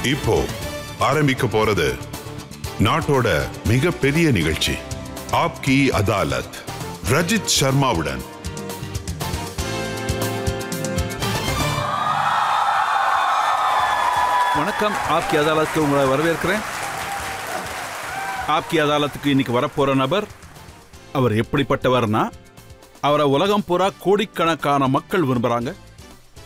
இப்போ ஆரம்பிக்க போறது நாட்டோட மிகப்பெரிய நிகழ்ச்சி ஆப்கி அதாலத் ரஜித் சர்மாவுடன். வணக்கம். ஆப்கி அதாலத்துக்கு உங்களை வரவேற்கிறேன். ஆப்கி அதாலத்துக்கு இன்னைக்கு வரப்போற நபர், அவர் எப்படிப்பட்டவர்னா, அவரை உலகம் பூரா கோடிக்கணக்கான மக்கள் விரும்புறாங்க.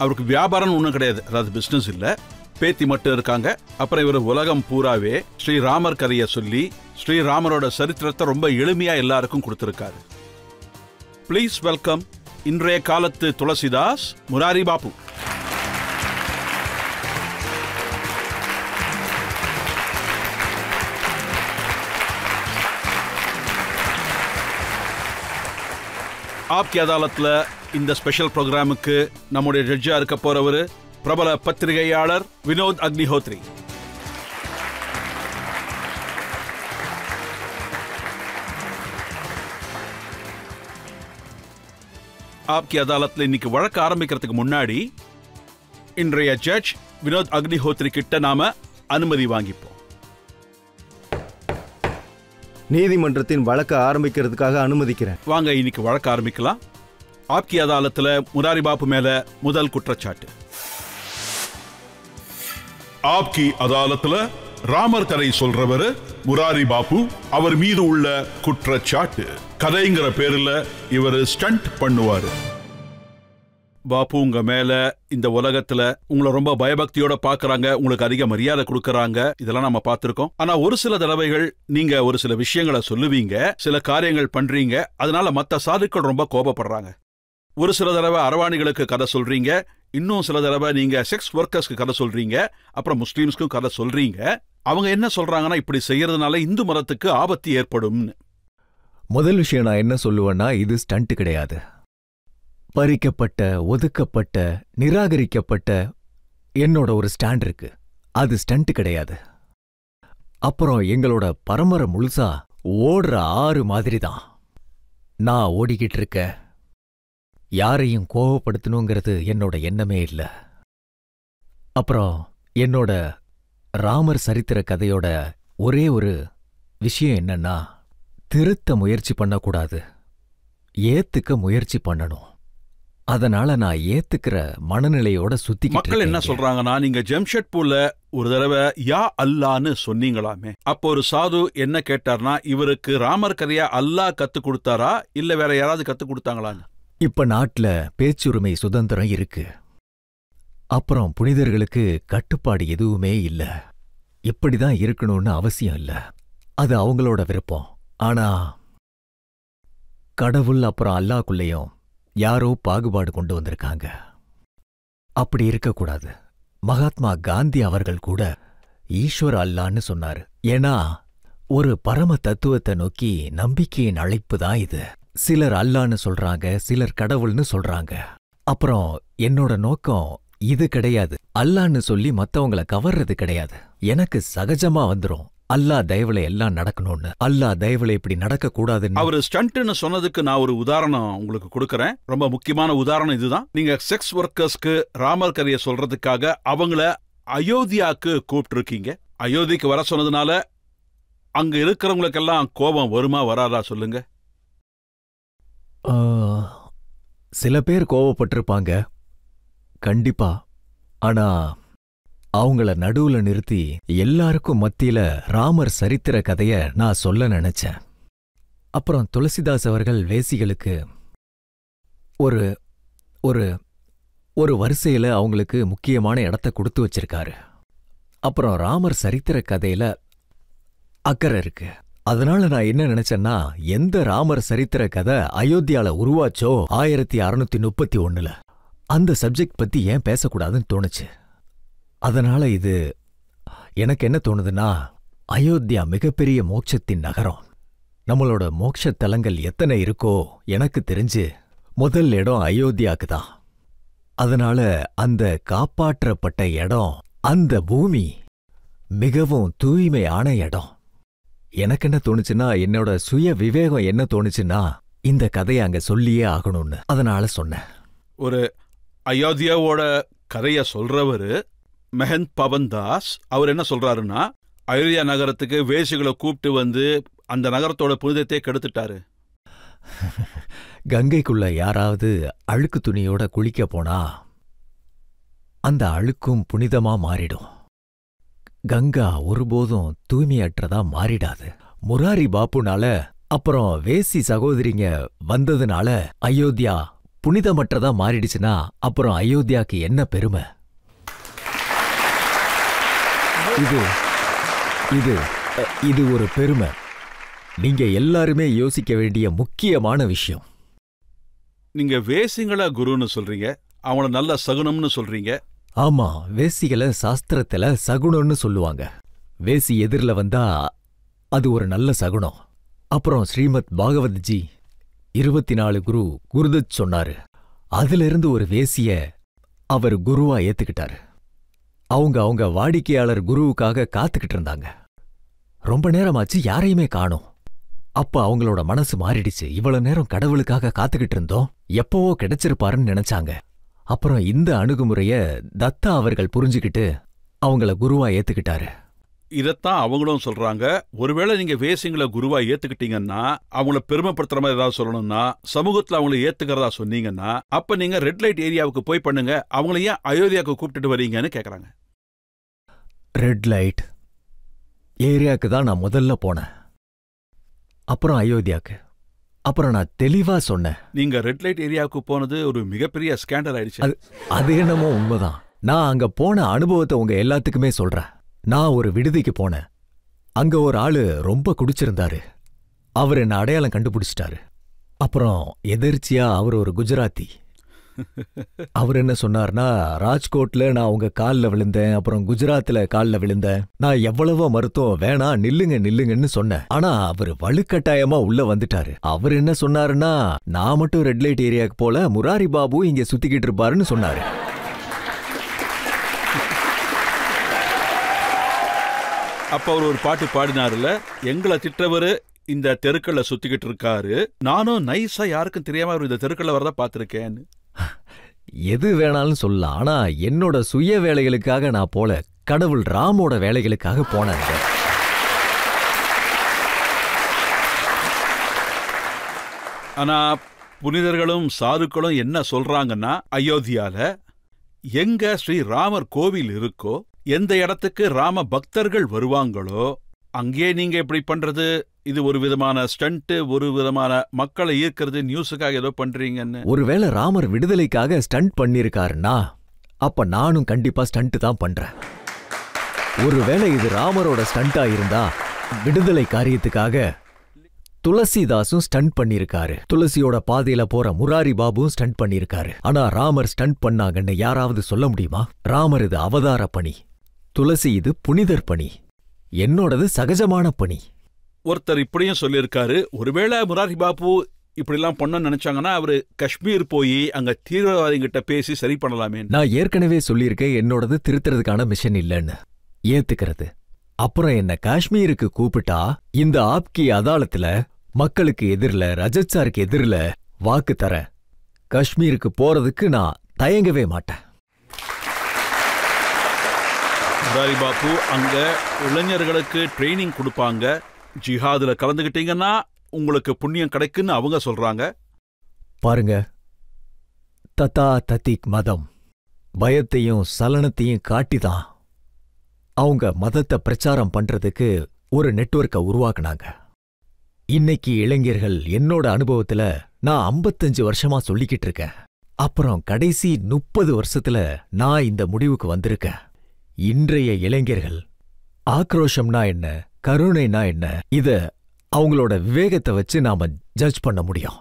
அவருக்கு வியாபாரம் ஒன்றும் கிடையாது, அதாவது பிஸ்னஸ் இல்லை, பேத்தி மட்டும் இருக்காங்க. அப்புறம் இவர் உலகம் பூராவே ஸ்ரீராமர் கதையை சொல்லி ஸ்ரீராமரோட சரித்திரத்தை ரொம்ப எளிமையா எல்லாருக்கும் கொடுத்திருக்காரு. ப்ளீஸ் வெல்கம் இன்றைய காலத்து துளசிதாஸ் முராரி பாபு. ஆப்கி அதாலத்ல இந்த ஸ்பெஷல் ப்ரோக்ராமுக்கு நம்முடைய ஜட்ஜா இருக்க போறவர் பிரபல பத்திரிகையாளர் வினோத் அக்னிஹோத்ரி. ஆப்கி அதாலத்ல இன்னைக்கு வழக்கு ஆரம்பிக்கிறதுக்கு முன்னாடி இன்றைய ஜட்ஜ் வினோத் அக்னிஹோத்ரி கிட்ட நாம அனுமதி வாங்கிப்போம். நீதிமன்றத்தின் வழக்கு ஆரம்பிக்கிறதுக்காக அனுமதிக்கிறேன். வாங்க, இன்னைக்கு வழக்கு ஆரம்பிக்கலாம். ஆப்கி அதாலத்துல முராரி பாபு மேல முதல் குற்றச்சாட்டு. ஆப்கி அதாலத்துல ராமர் கதை சொல்றவர் முராரி பாபு. அவர் மீது உள்ள குற்றச்சாட்டு, கதைங்கிற பேர்ல இவர் ஸ்டண்ட் பண்ணுவாரு. பாபு, உங்க மேல இந்த உலகத்துல உங்களை ரொம்ப பயபக்தியோட பாக்குறாங்க, உங்களுக்கு அதிக மரியாதை கொடுக்கறாங்க, இதெல்லாம் நம்ம பார்த்திருக்கோம். ஆனா ஒரு சில தடவைகள் நீங்க ஒரு சில விஷயங்களை சொல்லுவீங்க, சில காரியங்கள் பண்றீங்க, அதனால மத்த சாதுக்கள் ரொம்ப கோபப்படுறாங்க. ஒரு சில தடவை அரவாணிகளுக்கு கதை சொல்றீங்க, இன்னும் சில தடவை நீங்க செக்ஸ் ஒர்க்கர்ஸ்க்கு கதை சொல்றீங்க, அப்புறம் முஸ்லீம்ஸ்க்கும் கதை சொல்றீங்க. அவங்க என்ன சொல்றாங்கன்னா, இப்படி செய்யறதுனால இந்து மதத்துக்கு ஆபத்து ஏற்படும். முதல் விஷயம் நான் என்ன சொல்லுவேன்னா, இது ஸ்டண்ட் கிடையாது. பறிக்கப்பட்ட, ஒதுக்கப்பட்ட, நிராகரிக்கப்பட்ட என்னோட ஒரு ஸ்டாண்ட் இருக்கு, அது ஸ்டண்ட் கிடையாது. அப்புறம் எங்களோட பரம்பரை முழுசா ஓடுற ஆறு மாதிரி தான் நான் ஓடிக்கிட்டு இருக்க. யாரையும் கோபப்படுத்தணுங்கிறது என்னோட எண்ணமே இல்லை. அப்புறம் என்னோட ராமர் சரித்திர கதையோட ஒரே ஒரு விஷயம் என்னன்னா, திருத்த முயற்சி பண்ணக்கூடாது, ஏத்துக்க முயற்சி பண்ணணும். அதனால நான் ஏத்துக்கிற மனநிலையோட சுத்தி. மக்கள் என்ன சொல்றாங்கன்னா, நீங்க ஜம்ஷெட்பூர்ல ஒரு தடவை யா அல்லான்னு சொன்னீங்களாமே, அப்போ ஒரு சாது என்ன கேட்டார்னா, இவருக்கு ராமர் கதையா அல்லாஹ் கத்து கொடுத்தாரா இல்ல வேற யாராவது கத்து கொடுத்தாங்களான்னு. இப்ப நாட்டுல பேச்சுரிமை சுதந்திரம் இருக்கு. அப்புறம் புனிதர்களுக்கு கட்டுப்பாடு எதுவுமே இல்ல. இப்படிதான் இருக்கணும்னு அவசியம் இல்ல, அது அவங்களோட விருப்பம். ஆனா கடவுள் அப்புறம் அல்லாஹ்க்குள்ளேயும் யாரோ பாகுபாடு கொண்டு வந்திருக்காங்க. அப்படி இருக்கக்கூடாது. மகாத்மா காந்தி அவர்கள் கூட ஈஸ்வர அல்லான்னு சொன்னாரு. ஏன்னா ஒரு பரம தத்துவத்தை நோக்கி நம்பிக்கையின் அழைப்பு தான் இது. சிலர் அல்லான்னு சொல்றாங்க, சிலர் கடவுள்னு சொல்றாங்க. அப்புறம் என்னோட நோக்கம் இது கிடையாது. அல்லான்னு சொல்லி மத்தவங்கள கவர்றது கிடையாது. எனக்கு சகஜமா வந்துரும் அல்லாஹ் தயவுல எல்லாம் நடக்கணும்னு. அல்லாஹ் தயவுல இப்படி நடக்க கூடாதுன்னு. அவரு ஸ்டண்ட்னு சொன்னதுக்கு நான் ஒரு உதாரணம் உங்களுக்கு கொடுக்கறேன். ரொம்ப முக்கியமான உதாரணம் இதுதான். நீங்க செக்ஸ் ஒர்க்கர்ஸ்க்கு ராமர் கதையை சொல்றதுக்காக அவங்கள அயோத்தியாவுக்கு கூப்பிட்டு இருக்கீங்க. அயோத்திக்கு வர சொன்னதுனால அங்க இருக்கிறவங்களுக்கெல்லாம் கோபம் வருமா வராதா சொல்லுங்க. சில பேர் கோவப்பட்டிருப்பாங்க, கண்டிப்பா. ஆனா அவங்கள நடுவுல நிறுத்தி எல்லாருக்கும் மத்தியில ராமர் சரித்திர கதைய நான் சொல்ல நினைச்சேன். அப்புறம் துளசிதாஸ் அவர்கள் வேசிகளுக்கு ஒரு ஒரு ஒரு வரிசையில அவங்களுக்கு முக்கியமான இடத்த கொடுத்து வச்சிருக்காரு. அப்புறம் ராமர் சரித்திர கதையில அக்கறை இருக்கு. அதனால நான் என்ன நினைச்சேன்னா, எந்த ராமர் சரித்திர கதை அயோத்தியால உருவாச்சோ 1631ல, அந்த சப்ஜெக்ட் பத்தி ஏன் பேசக்கூடாதுன்னு தோணுச்சு. அதனால இது எனக்கு என்ன தோணுதுன்னா, அயோத்தியா மிகப்பெரிய மோட்சத்தின் நகரம். நம்மளோட மோட்ச தலங்கள் எத்தனை இருக்கோ எனக்கு தெரிஞ்சு முதல் இடம் அயோத்தியாக்கு தான். அதனால அந்த காப்பாற்றப்பட்ட இடம், அந்த பூமி மிகவும் தூய்மையான இடம். எனக்கு என்ன தோணுச்சுன்னா, என்னோட சுய விவேகம் என்ன தோணுச்சுன்னா, இந்த கதையை அங்க சொல்லியே ஆகணும்னு. அதனால சொன்னேன். ஒரு அயோத்தியாவோட கதைய சொல்றவரு மெஹந்த் பவன் தாஸ் அவர் என்ன சொல்றாருன்னா, அயோத்தியா நகரத்துக்கு வேசிகளை கூப்பிட்டு வந்து அந்த நகரத்தோட புனிதத்தை கெடுத்துட்டாரு. கங்கைக்குள்ள யாராவது அழுக்கு துணியோட குளிக்க போனா அந்த அழுக்கும் புனிதமா மாறிடும். கங்கா ஒருபோதும் தூய்மையற்றதா மாறிடாது. முராரி பாப்புனால அப்புறம் வேசி சகோதரிங்க வந்ததுனால அயோத்தியா புனிதமற்றதா மாறிடுச்சுன்னா அப்புறம் அயோத்தியாக்கு என்ன பெருமை? இது ஒரு பெருமை. நீங்க எல்லாருமே யோசிக்க வேண்டிய முக்கியமான விஷயம். நீங்க வேசிங்கள குருன்னு சொல்றீங்க, அவங்கள நல்ல சகுனம்னு சொல்றீங்க. ஆமா, வேசிகளை சாஸ்திரத்துல சகுனம்னு சொல்லுவாங்க. வேசி எதிரில வந்தா அது ஒரு நல்ல சகுனம். அப்புறம் ஸ்ரீமத் பாகவத்ஜி 24 குருதத் சொன்னாரு. அதுல இருந்து ஒரு வேசிய அவர் குருவா ஏத்துக்கிட்டாரு. அவங்க வாடிக்கையாளர் குருவுக்காக காத்துக்கிட்டு இருந்தாங்க. ரொம்ப நேரமாச்சு, யாரையுமே காணோம். அப்ப அவங்களோட மனசு மாறிடுச்சு. இவ்வளவு நேரம் கடவுளுக்காக காத்துக்கிட்டு இருந்தோம், எப்பவோ கிடைச்சிருப்பாருன்னு நினைச்சாங்க. அப்புறம் இந்த அணுகுமுறைய தத்தா அவர்கள் புரிஞ்சுக்கிட்டு அவங்கள குருவா ஏத்துக்கிட்டாரு. இதத்தான் அவங்களும் சொல்றாங்க. ஒருவேளை நீங்க வேசிங்களை குருவா ஏத்துக்கிட்டீங்கன்னா, அவங்கள பெருமைப்படுத்துற மாதிரி ஏதாவது சொல்லணும்னா, சமூகத்துல அவங்கள ஏத்துக்கிறதா சொன்னீங்கன்னா, அப்ப நீங்க ரெட் லைட் ஏரியாவுக்கு போய் பண்ணுங்க, அவங்கள ஏன் அயோத்தியாவுக்கு கூப்பிட்டுட்டு வரீங்கன்னு கேக்குறாங்க. ரெட் லைட் ஏரியாவுக்கு தான் நான் முதல்ல போனேன், அப்புறம் அயோத்தியாவுக்கு. அப்புறம் நான் தெளிவா சொன்னேன். நீங்க ரெட் லைட் ஏரியாவுக்கு போனது ஒரு மிகப்பெரிய ஸ்கேண்டல் ஆயிடுச்சு. அது என்னமோ உண்மைதான். நான் அங்க போன அனுபவத்தை உங்க எல்லாத்துக்குமே சொல்றேன். நான் ஒரு விடுதிக்கு போனேன். அங்க ஒரு ஆளு ரொம்ப குடிச்சிருந்தாரு. அவர் என்ன அடையாளம் கண்டுபிடிச்சிட்டாரு. அப்புறம் எதிர்ச்சியா அவர் ஒரு குஜராத்தி. அவர் என்ன சொன்னார்னா, ராஜ்கோட்ல நான் உங்க காலில் விழுந்தேன், அப்புறம் குஜராத்ல காலில் விழுந்தேன், நான் எவ்வளவோ மருத்துவம் வேணா நில்லுங்கன்னு சொன்னேன். ஆனா அவர் வலுக்கட்டாயமா உள்ள வந்துட்டாரு. அவர் என்ன சொன்னாருன்னா, நான் மட்டும் ரெட் லைட் ஏரியாவுக்கு போல, முராரி பாபு இங்க சுத்திக்கிட்டு இருப்பாருன்னு சொன்னாரு. அப்ப அவர் ஒரு பாட்டு பாடினாருல, எங்களை திட்டவரு இந்த தெருக்கள்ல சுத்திக்கிட்டு இருக்காரு, நானும் நைஸா யாருக்கும் தெரியாம அவர் இந்த தெருக்கள்ல வரதா பாத்திருக்கேன்னு. எது வேணாலும் சொல்லலாம். ஆனா என்னோட சுய வேலைகளுக்காக நான் போல, கடவுள் ராமோட வேலைகளுக்காக போனேன். ஆனா புனிதர்களும் சாதுக்களும் என்ன சொல்றாங்கன்னா, அயோத்தியால எங்க ஸ்ரீ ராமர் கோவில் இருக்கோ, எந்த இடத்துக்கு ராம பக்தர்கள் வருவாங்களோ, அங்கே நீங்க இப்படி பண்றது இது ஒரு விதமான ஸ்டண்ட், ஒரு விதமான மக்களை ஈர்க்கிறது, நியூஸுக்காக ஏதோ பண்றீங்கன்னு. ஒருவேளை ராமர் விடுதலைக்காக ஸ்டண்ட் பண்ணிருக்காருன்னா அப்ப நானும் கண்டிப்பா ஸ்டண்ட் தான் பண்றேன். ஒருவேளை இது ராமரோட ஸ்டண்டா இருந்தா, விடுதலை காரியத்துக்காக துளசிதாசும் ஸ்டண்ட் பண்ணிருக்காரு. துளசியோட பாதையில போற முராரி பாபுவும் ஸ்டண்ட் பண்ணிருக்காரு. ஆனா ராமர் ஸ்டண்ட் பண்ணாங்கன்னு யாராவது சொல்ல முடியுமா? ராமர் இது அவதார பணி, துளசி இது புனிதர் பணி, என்னோடது சகஜமான பணி. ஒருத்தர் இப்படியும் சொல்லியிருக்காரு, ஒருவேளை முராரி பாபு இப்படிலாம் பண்ணணும்னு நினைச்சாங்கன்னா அவரு காஷ்மீர் போய் அங்க தீவிரவாதிகிட்ட பேசி சரி பண்ணலாமே. நான் ஏற்கனவே சொல்லியிருக்கேன், என்னோடது திருத்துறதுக்கான மிஷன் இல்லைன்னு. ஏத்துக்கிறது. அப்புறம் என்ன காஷ்மீருக்கு கூப்பிட்டா இந்த ஆப்கி அதாலத்துல மக்களுக்கு எதிரில, ரஜத் சாருக்கு எதிரில வாக்கு தரேன். காஷ்மீருக்கு போறதுக்கு நான் தயங்கவே மாட்டேன். முராரி பாபு அங்க இளைஞர்களுக்கு ட்ரைனிங் கொடுப்பாங்க, ஜிஹாதுல கலந்துகிட்டீங்கன்னா உங்களுக்கு புண்ணியம் கிடைக்குன்னு அவங்க சொல்றாங்க. பாருங்க, தத்தா தத்திக் மதம் பயத்தையும் சலனத்தையும் காட்டிதான் அவங்க மதத்தை பிரச்சாரம் பண்றதுக்கு ஒரு நெட்வொர்க்கை உருவாக்குனாங்க. இன்னைக்கு இளைஞர்கள் என்னோட அனுபவத்துல நான் 55 வருஷமா சொல்லிக்கிட்டு இருக்கேன். அப்புறம் கடைசி 30 வருஷத்துல நான் இந்த முடிவுக்கு வந்திருக்கேன். இன்றைய இளைஞர்கள் ஆக்ரோஷம்னா என்ன, கருணைனா என்ன, இத அவங்களோட விவேகத்தை வச்சு நாம ஜட்ஜ் பண்ண முடியும்.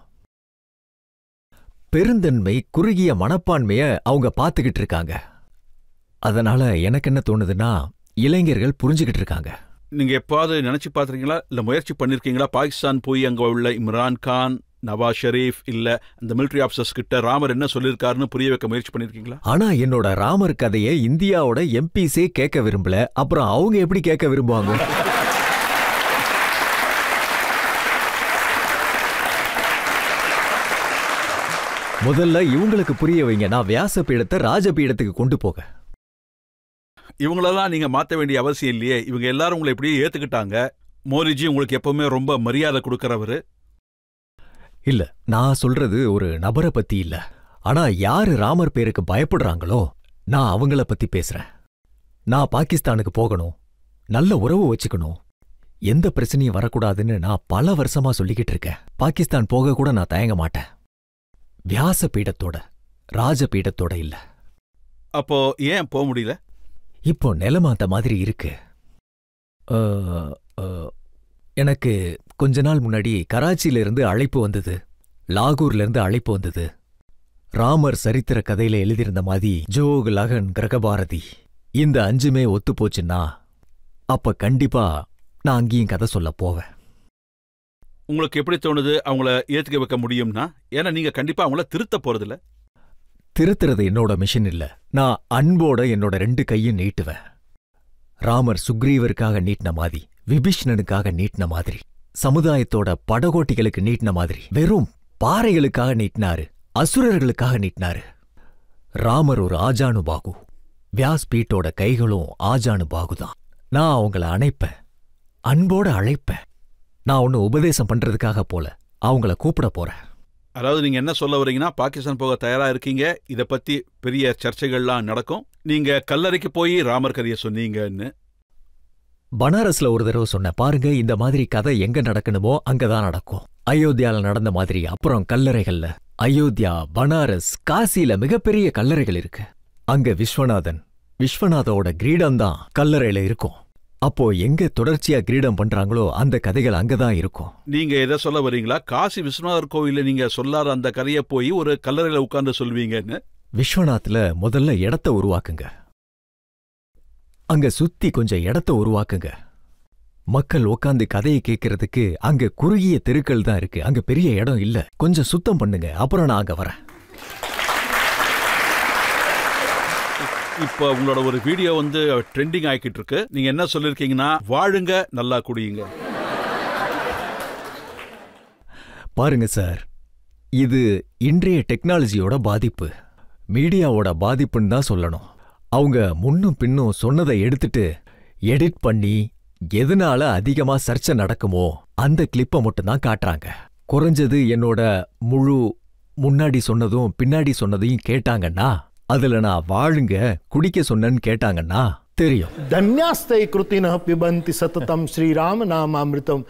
பெருந்தன்மை, குறுகிய மனப்பான்மைய அவங்க பார்த்துக்கிட்டு இருக்காங்க. அதனால எனக்கு என்ன தோணுதுன்னா, இளைஞர்கள் புரிஞ்சுக்கிட்டு இருக்காங்க. நீங்க எப்பாவது நினைச்சு பாத்திருக்கீங்களா, இல்ல முயற்சி பண்ணிருக்கீங்களா, பாகிஸ்தான் போய் அங்க உள்ள இம்ரான் கான், நவாஸ் ஷெரீப் இல்ல அந்த மிலிட்டரி ஆபீசர்ஸ் கிட்ட ராமர் என்ன சொல்லிருக்காருன்னு புரிய வைக்க முயற்சி பண்ணிருக்கீங்களா? ஆனா என்னோட ராமர் கதையை இந்தியாவோட எம்பிஸே கேட்க விரும்பல. அப்புறம் அவங்க எப்படி கேட்க விரும்புவாங்க? முதல்ல இவங்களுக்கு புரிய வைங்க, நான் வியாச பீடத்தை ராஜபீடத்துக்கு கொண்டு போக. இவங்களெல்லாம் நீங்க மாத்த வேண்டிய அவசியம் இல்லையே. இவங்க எல்லாரும் உங்களை இப்படியே ஏத்துக்கிட்டாங்க. மோரிஜி உங்களுக்கு எப்பவுமே ரொம்ப மரியாதை கொடுக்கறவரு. இல்ல, நான் சொல்றது ஒரு நபரை பத்தி இல்ல. ஆனா யாரு ராமர் பேருக்கு பயப்படுறாங்களோ நான் அவங்கள பத்தி பேசுறேன். நான் பாகிஸ்தானுக்கு போகணும், நல்ல உறவு வச்சுக்கணும், எந்த பிரச்சனையும் வரக்கூடாதுன்னு நான் பல வருஷமா சொல்லிக்கிட்டு இருக்கேன். பாகிஸ்தான் போக கூட நான் தயங்க மாட்டேன். வியாச பீடத்தோட, ராஜ பீடத்தோட இல்ல. அப்போ ஏன் போக முடியல? இப்போ நிலைமை அந்த மாதிரி இருக்கு. எனக்கு கொஞ்ச நாள் முன்னாடி கராச்சியில இருந்து அழைப்பு வந்தது, லாகூர்ல இருந்து அழைப்பு வந்தது. ராமர் சரித்திர கதையில எழுதியிருந்த மாதிரி ஜோக், லகன், கிரகபாரதி இந்த 5மே ஒத்து போச்சுன்னா அப்ப கண்டிப்பா நான் அங்கேயும் கதை சொல்ல போவேன். உங்களுக்கு எப்படி தோணுது அவங்கள ஏத்துக்க வைக்க முடியும்னா? ஏன்னா நீங்க கண்டிப்பா அவங்கள திருத்த போறதில்ல. திருத்துறது என்னோட மிஷன் இல்ல. நான் அன்போட என்னோட 2 கையும் நீட்டுவேன். ராமர் சுக்ரீவருக்காக நீட்டின மாதிரி, விபீஷ்ணனுக்காக நீட்டின மாதிரி, சமுதாயத்தோட படகோட்டிகளுக்கு நீட்டின மாதிரி வெறும் பாறைகளுக்காக நீட்டினாரு, அசுரர்களுக்காக நீட்டினாரு. ராமர் ஒரு ஆஜானுபாகு. வியாஸ்பீட்டோட கைகளும் ஆஜானுபாகுதான். நான் அவங்கள அணைப்பேன், அன்போட அழைப்பேன். நான் ஒன்னு உபதேசம் பண்றதுக்காக போல, அவங்கள கூப்பிட போறேன். அதாவது நீங்க என்ன சொல்ல வரீங்கன்னா, பாகிஸ்தான் போக தயாரா இருக்கீங்க, இத பத்தி பெரிய சர்ச்சைகள்லாம் நடக்கும், நீங்க கல்லறைக்கு போய் ராமர் கதையை சொன்னீங்கன்னு. பனாரஸ்ல ஒரு தடவை சொன்ன பாருங்க, இந்த மாதிரி கதை எங்க நடக்கணுமோ அங்கதான் நடக்கும். அயோத்தியால நடந்த மாதிரி. அப்புறம் கல்லறைகள்ல அயோத்தியா, பனாரஸ், காசியில மிகப்பெரிய கல்லறைகள் இருக்கு. அங்க விஸ்வநாதோட கிரீடம்தான் கல்லறையில இருக்கும். அப்போ எங்க தொடர்ச்சியா கிரீடம் பண்றாங்களோ அந்த கதைகள் அங்கதான் இருக்கும். நீங்க எதை சொல்ல வரீங்களா? காசி விஸ்வநாதர் கோவில்ல நீங்க சொல்லாத அந்த கதையை போய் ஒரு கல்லறையில உட்கார்ந்து சொல்வீங்கன்னு? விஸ்வநாத்ல முதல்ல இடத்த உருவாக்குங்க. அங்க சுத்தி கொஞ்சம் இடத்த உருவாக்குங்க. மக்கள் உட்காந்து கதையை கேட்கறதுக்கு அங்க குறுகிய தெருக்கள் தான் இருக்கு. அங்க பெரிய இடம் இல்ல. கொஞ்சம் சுத்தம் பண்ணுங்க, அப்புறம் நான் அங்க வரேன். இப்ப உங்களோட ஒரு வீடியோ ட்ரெண்டிங் ஆகிட்டு இருக்கு. நீங்க என்ன சொல்லிருக்கீங்கன்னா, வாழுங்க, நல்லா குடியுங்க. பாருங்க சார், இது இன்றைய டெக்னாலஜியோட பாதிப்பு, மீடியாவோட பாதிப்புன்னு தான் சொல்லணும். அவங்க முன்னும் பின்னும் சொன்னதை எடுத்துட்டு எடிட் பண்ணி எதனால அதிகமா சர்ச்சை நடக்குமோ அந்த கிளிப்பை மட்டும்தான் காட்டுறாங்க. குறைஞ்சது என்னோட முன்னாடி சொன்னதும் பின்னாடி சொன்னதையும் கேட்டாங்கன்னா, அதுல நான் வாழுங்க, குடிக்க சொன்னேன்னு கேட்டாங்கன்னா தெரியும். தன்யாஸ்தை கிருத்தின பிபந்தி சததம் ஸ்ரீராம நாமாமிருதம்.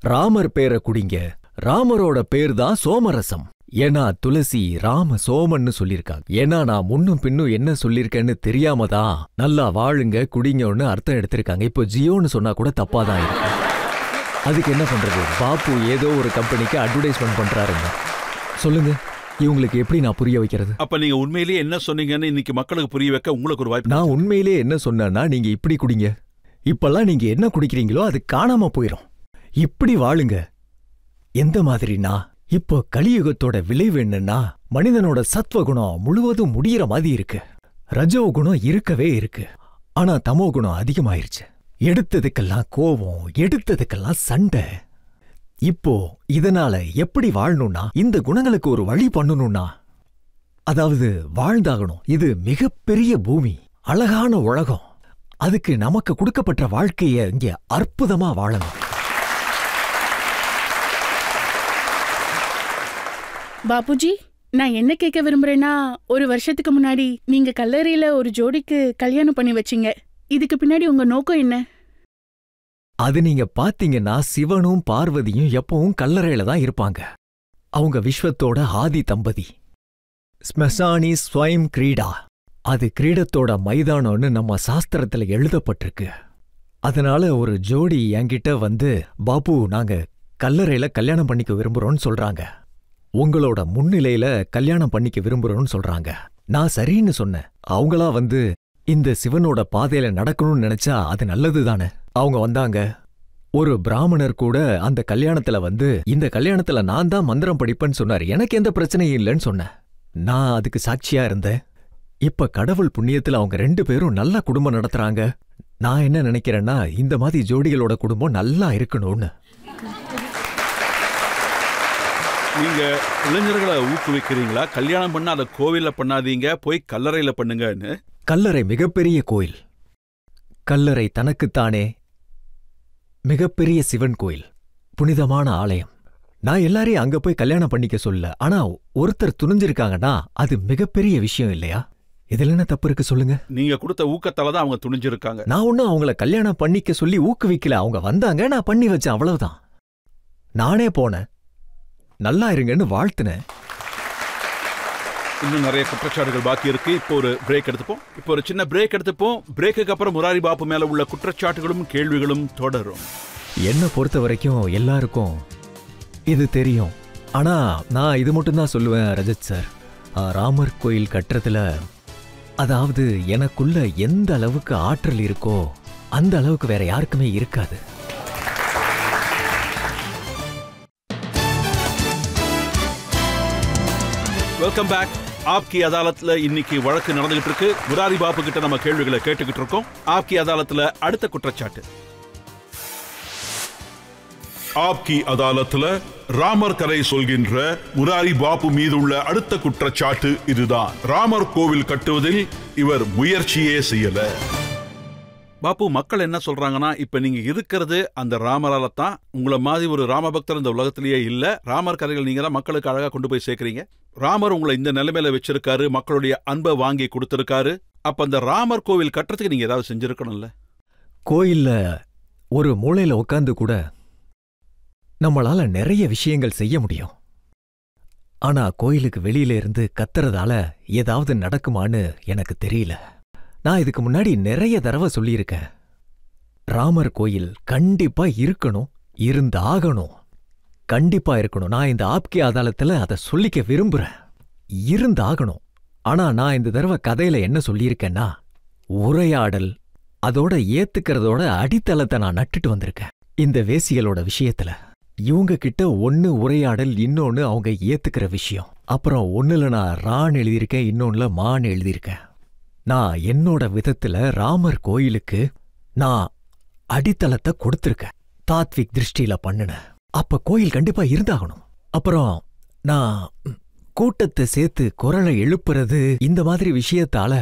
ராமர் பேரை குடிங்க. ராமரோட பேர் தான் சோமரசம். ஏன்னா துளசி ராம சோமன்னு சொல்லியிருக்காங்க. ஏன்னா நான் முன்னும் பின்னும் என்ன சொல்லியிருக்கேன்னு தெரியாம தான் நல்லா வாழுங்க குடிங்கன்னு அர்த்தம் எடுத்திருக்காங்க. இப்போ ஜியோன்னு சொன்னா கூட தப்பாதான் இருக்கு. அதுக்கு என்ன பண்றது? பாப்பு ஏதோ ஒரு கம்பெனிக்கு அட்வர்டைஸ்மெண்ட் பண்றாருங்க. சொல்லுங்க, இவங்களுக்கு எப்படி நான் புரிய வைக்கிறது? அப்ப நீங்க உண்மையிலேயே என்ன சொன்னீங்கன்னு இன்னைக்கு மக்களுக்கு புரிய வைக்க உங்களுக்கு ஒரு வாய்ப்பு. நான் உண்மையிலேயே என்ன சொன்னேன்னா, நீங்க இப்படி குடிங்க. இப்பெல்லாம் நீங்க என்ன குடிக்கிறீங்களோ அது காணாம போயிரும். இப்படி வாழுங்க. எந்த மாதிரினா, இப்போ கலியுகத்தோட விளைவு என்னன்னா, மனிதனோட சத்வகுணம் முழுவதும் முடிகிற மாதிரி இருக்கு. ரஜோ குணம் இருக்கவே இருக்கு. ஆனா தமோ குணம் அதிகமாயிருச்சு. எடுத்ததுக்கெல்லாம் கோபம், எடுத்ததுக்கெல்லாம் சண்டை. இப்போ இதனால எப்படி வாழணும்னா, இந்த குணங்களுக்கு ஒரு வழி பண்ணணும்னா, அதாவது வாழ்ந்தாகணும். இது மிகப்பெரிய பூமி, அழகான உலகம். அதுக்கு நமக்கு கொடுக்கப்பட்ட வாழ்க்கைய இங்க அற்புதமா வாழணும். பாபுஜி, நான் என்ன கேட்க விரும்புறேன்னா, ஒரு வருஷத்துக்கு முன்னாடி நீங்க கல்லறையில ஒரு ஜோடிக்கு கல்யாணம் பண்ணி வச்சீங்க. இதுக்கு பின்னாடி உங்க நோக்கம் என்ன? அது நீங்க பாத்தீங்கன்னா, சிவனும் பார்வதியும் எப்பவும் கல்லறையில தான் இருப்பாங்க. அவங்க விஸ்வத்தோட ஆதி தம்பதி. ஸ்மசானி ஸ்வயம் கிரீடா, அது கிரீடத்தோட மைதானம்னு நம்ம சாஸ்திரத்துல எழுதப்பட்டிருக்கு. அதனால ஒரு ஜோடி என்கிட்ட பாபு, நாங்க கல்லறையில கல்யாணம் பண்ணிக்க விரும்புறோம்னு சொல்றாங்க. உங்களோட முன்னிலையில கல்யாணம் பண்ணிக்க விரும்புறோம்னு சொல்றாங்க. நான் சரின்னு சொன்னேன். அவங்களா இந்த சிவனோட பாதையில நடக்கணும்னு நினைச்சா அது நல்லது தானே. அவங்க வந்தாங்க. ஒரு பிராமணர் கூட அந்த கல்யாணத்துல இந்த கல்யாணத்துல நான் தான் மந்திரம் படிப்பேன்னு சொன்னார். எனக்கு எந்த பிரச்சனையும் இல்லைன்னு சொன்னேன். நான் அதுக்கு சாட்சியா இருந்தேன். இப்ப கடவுள் புண்ணியத்துல அவங்க 2 பேரும் நல்ல குடும்பம் நடத்துறாங்க. நான் என்ன நினைக்கிறேன்னா, இந்த மாதிரி ஜோடிகளோட குடும்பம் நல்லா இருக்கணும்னு. நீங்க இளைஞர்களை ஊக்குவிக்கிறீங்களா? கல்யாணம் பண்ண அதை கோவில்ல பண்ணாதீங்க, போய் கல்லறையில பண்ணுங்கன்னு. கல்லறை மிகப்பெரிய கோயில். கல்லறை தனக்குத்தானே மிகப்பெரிய சிவன் கோயில், புனிதமான ஆலயம். நான் எல்லாரையும் அங்க போய் கல்யாணம் பண்ணிக்க சொல்ல, ஆனா ஒருத்தர் துணிஞ்சிருக்காங்கன்னா அது மிகப்பெரிய விஷயம் இல்லையா? இதுல என்ன தப்பு இருக்கு சொல்லுங்க? நீங்க கொடுத்த ஊக்கத்தால தான் அவங்க துணிஞ்சிருக்காங்க. நான் ஒன்னும் அவங்கள கல்யாணம் பண்ணிக்க சொல்லி ஊக்குவிக்கல. அவங்க வந்தாங்க, நான் பண்ணி வச்சேன், அவ்வளவுதான். நானே போனேன், நல்லா இருங்கன்னு வாழ்த்துனேன். இன்னும் நிறைய குற்றச்சாட்டுகள் பாக்கி இருக்கு. இப்போ ஒரு பிரேக் எடுத்துப்போம். இப்போ ஒரு சின்ன பிரேக் எடுத்துப்போம். பிரேக்குக்கு அப்புறம் முராரி பாபு மேல உள்ள குற்றச்சாட்டுகளும் கேள்விகளும் தொடரும். என்ன பொறுத்த வரைக்கும் எல்லாருக்கும் இது தெரியும். ஆனா நான் இது மட்டும்தான் சொல்லுவேன் ரஜத் சார், ராமர் கோயில் கட்டுறதுல, அதாவது எனக்குள்ள எந்த அளவுக்கு ஆற்றல் இருக்கோ அந்த அளவுக்கு வேற யாருக்குமே இருக்காது. Welcome back. ஆப்கி அதாலத்ல இன்னைக்கு வழக்கு நடந்துகிட்டு இருக்கு. முராரி பாபு கிட்ட நம்ம கேள்விகளை கேட்டுக்கிட்டு இருக்கோம். ஆப்கி அதாலத்ல அடுத்த குற்றச்சாட்டு. ஆப்கி அதாலத்துல ராமர் கதை சொல்கின்ற முராரி பாபு மீது உள்ள அடுத்த குற்றச்சாட்டு இதுதான். ராமர் கோவில் கட்டுவதில் இவர் முயற்சியே செய்யல. பாபு, மக்கள் என்ன சொல்றாங்கன்னா, இப்ப நீங்க இருக்கிறது அந்த ராமரால தான். உங்களை மாதிரி ஒரு ராமபக்தர் இந்த உலகத்திலேயே இல்ல. ராமர் கதைகள் நீங்க தான் மக்களுக்கு அழகா கொண்டு போய் சேர்க்கறீங்க. ராமர் உங்களை இந்த நிலைமையில வச்சிருக்காரு, மக்களுடைய அன்பை வாங்கி கொடுத்திருக்காரு. அப்ப அந்த ராமர் கோவில் கட்டுறதுக்கு நீங்க ஏதாவது செஞ்சிருக்கணும்ல? கோயில்ல ஒரு மூலையில உட்கார்ந்து கூட நம்மளால நிறைய விஷயங்கள் செய்ய முடியும். ஆனா கோயிலுக்கு வெளியில இருந்து கத்துறதால ஏதாவது நடக்குமான்னு எனக்கு தெரியல. நான் இதுக்கு முன்னாடி நிறைய தடவை சொல்லியிருக்கேன், ராமர் கோயில் கண்டிப்பா இருக்கணும், இருந்தாகணும், கண்டிப்பா இருக்கணும். நான் இந்த ஆப்கி அதாலத்துல அதை சொல்லிக்க விரும்புறேன், இருந்தாகணும். ஆனா நான் இந்த தடவை கதையில என்ன சொல்லியிருக்கேன்னா, உரையாடல், அதோட ஏத்துக்கிறதோட அடித்தளத்தை நான் நட்டுட்டு வந்திருக்கேன். இந்த வேசிகளோட விஷயத்துல இவங்க கிட்ட ஒன்னு உரையாடல், இன்னொன்னு அவங்க ஏத்துக்கிற விஷயம். அப்புறம் ஒன்னுல நான் ரான் எழுதியிருக்கேன், இன்னொன்னுல மான் எழுதியிருக்கேன். நான் என்னோட விதத்துல ராமர் கோயிலுக்கு நான் அடித்தளத்தை கொடுத்திருக்கேன், தாத்விக் திருஷ்டியில பண்ணுனேன். அப்ப கோயில் கண்டிப்பா இருந்தாகணும். அப்புறம் நான் கூட்டத்தை சேர்த்து குரலை எழுப்புறது, இந்த மாதிரி விஷயத்தால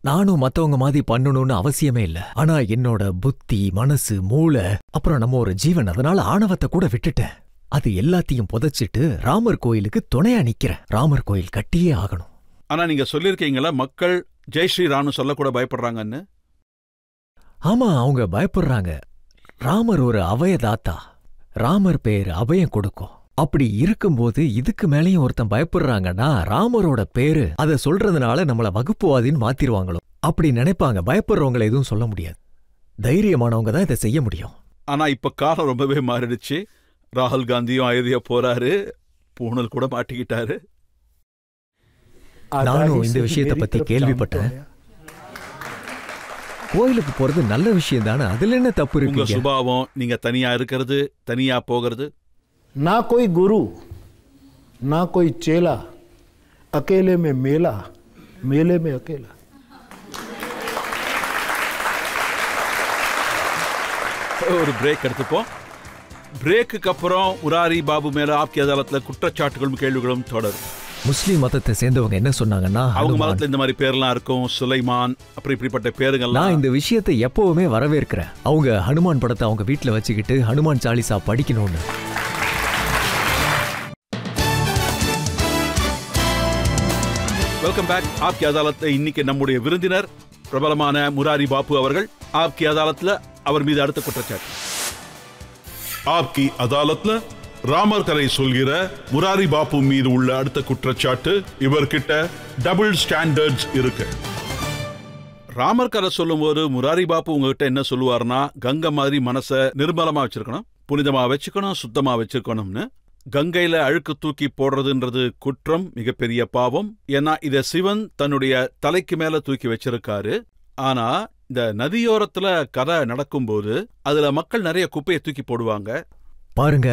நானும் மத்தவங்க மாதிரி பண்ணணும்னு அவசியமே இல்ல. ஆனா என்னோட புத்தி, மனசு, மூளை, அப்புறம் நம்ம ஒரு ஜீவன், அதனால ஆணவத்தை கூட விட்டுட்டேன். அது எல்லாத்தையும் புதைச்சிட்டு ராமர் கோயிலுக்கு துணையா நிக்கிறேன். ராமர் கோயில் கட்டியே ஆகணும். ஆனா நீங்க சொல்லிருக்கீங்களா, மக்கள் ஜெய் ஸ்ரீராம்னு சொல்ல கூட பயப்படுறாங்கன்னு. ஆமா, அவங்க பயப்படுறாங்க. ராமர் ஒரு அபயதாத்தா, ராமர் பேர் அபயம் கொடுக்கும். அப்படி இருக்கும்போது இதுக்கு மேலேயும் ஒருத்தன் பயப்படுறாங்கன்னா, ராமரோட பேரு அதை சொல்றதுனால நம்மள வகுப்புவாதின்னு மாத்திருவாங்களோ அப்படி நினைப்பாங்க. பயப்படுறவங்களை எதுவும் சொல்ல முடியாது, தைரியமானவங்க தான் இதை செய்ய முடியும். ஆனா இப்ப காலம் ரொம்பவே மாறிடுச்சு. ராகுல் காந்தியும் அயோத்தியா போறாரு, பூனல் கூட மாட்டிக்கிட்டாரு. நானும் இந்த விஷயத்தை பத்தி கேள்விப்பட்டேன். கோயிலுக்கு போறது நல்ல விஷயம் தானே, அதுல என்ன தப்பு இருக்கு? உங்க சுபாவம், நீங்க தனியா இருக்கிறது, தனியா போகிறது. ना कोई गुरु ना कोई चेला, अकेले में मेला, मेले में अकेला. ஒரு பிரேக் எடுத்துப்போம். பிரேக்குக்கு அப்புறம் முராரி பாபு மேல ஆப்கி அதாலத்ல குற்றச்சாட்டுகளும் கேள்விகளும் தொடரும். முஸ்லீம் மதத்தை சேர்ந்தவங்க என்ன சொன்னாங்கன்னா, அவங்க மதத்துல இந்த மாதிரி பேர்லாம் இருக்கும், சுலைமான், அப்புறம் இப்படிப்பட்ட பேருங்கள்லாம். நான் இந்த விஷயத்தை எப்பவுமே வரவேற்கிறேன். அவங்க ஹனுமான் படத்தை அவங்க வீட்டுல வச்சுக்கிட்டு ஹனுமான் சாலிசா படிக்கணும்னு. Welcome back. ஆப்கி அதாலத்ல இன்னைக்கு நம்முடைய விருந்தினர் பிரபலமான முராரி பாபு அவர்கள். ஆப்கி அதாலத்ல அவர் மீது அடுத்த குற்றச்சாட்டு. ஆப்கி அதாலத்ல ராமர் கதை சொல்கிற முராரி பாபு மீது உள்ள அடுத்த குற்றச்சாட்டு, இவர்கிட்ட டபுள் ஸ்டாண்டர்ட்ஸ் இருக்கு. ராமர் கதை சொல்லும் போது முராரி பாபு உங்ககிட்ட என்ன சொல்லுவார்னா, கங்கை மாதிரி மனசை நிர்மலமா வச்சிருக்கணும், புனிதமா வச்சுக்கணும், சுத்தமா வச்சிருக்கணும்னு. கங்கையில அழுக்கு தூக்கி போடுறதுன்றது குற்றம், மிகப்பெரிய பாவம். ஏன்னா இத சிவன் தன்னுடைய தலைக்கு மேல தூக்கி வச்சிருக்காரு. ஆனா இந்த நதியோரத்துல கதை நடக்கும்போது அதுல மக்கள் நிறைய குப்பையை தூக்கி போடுவாங்க. பாருங்க,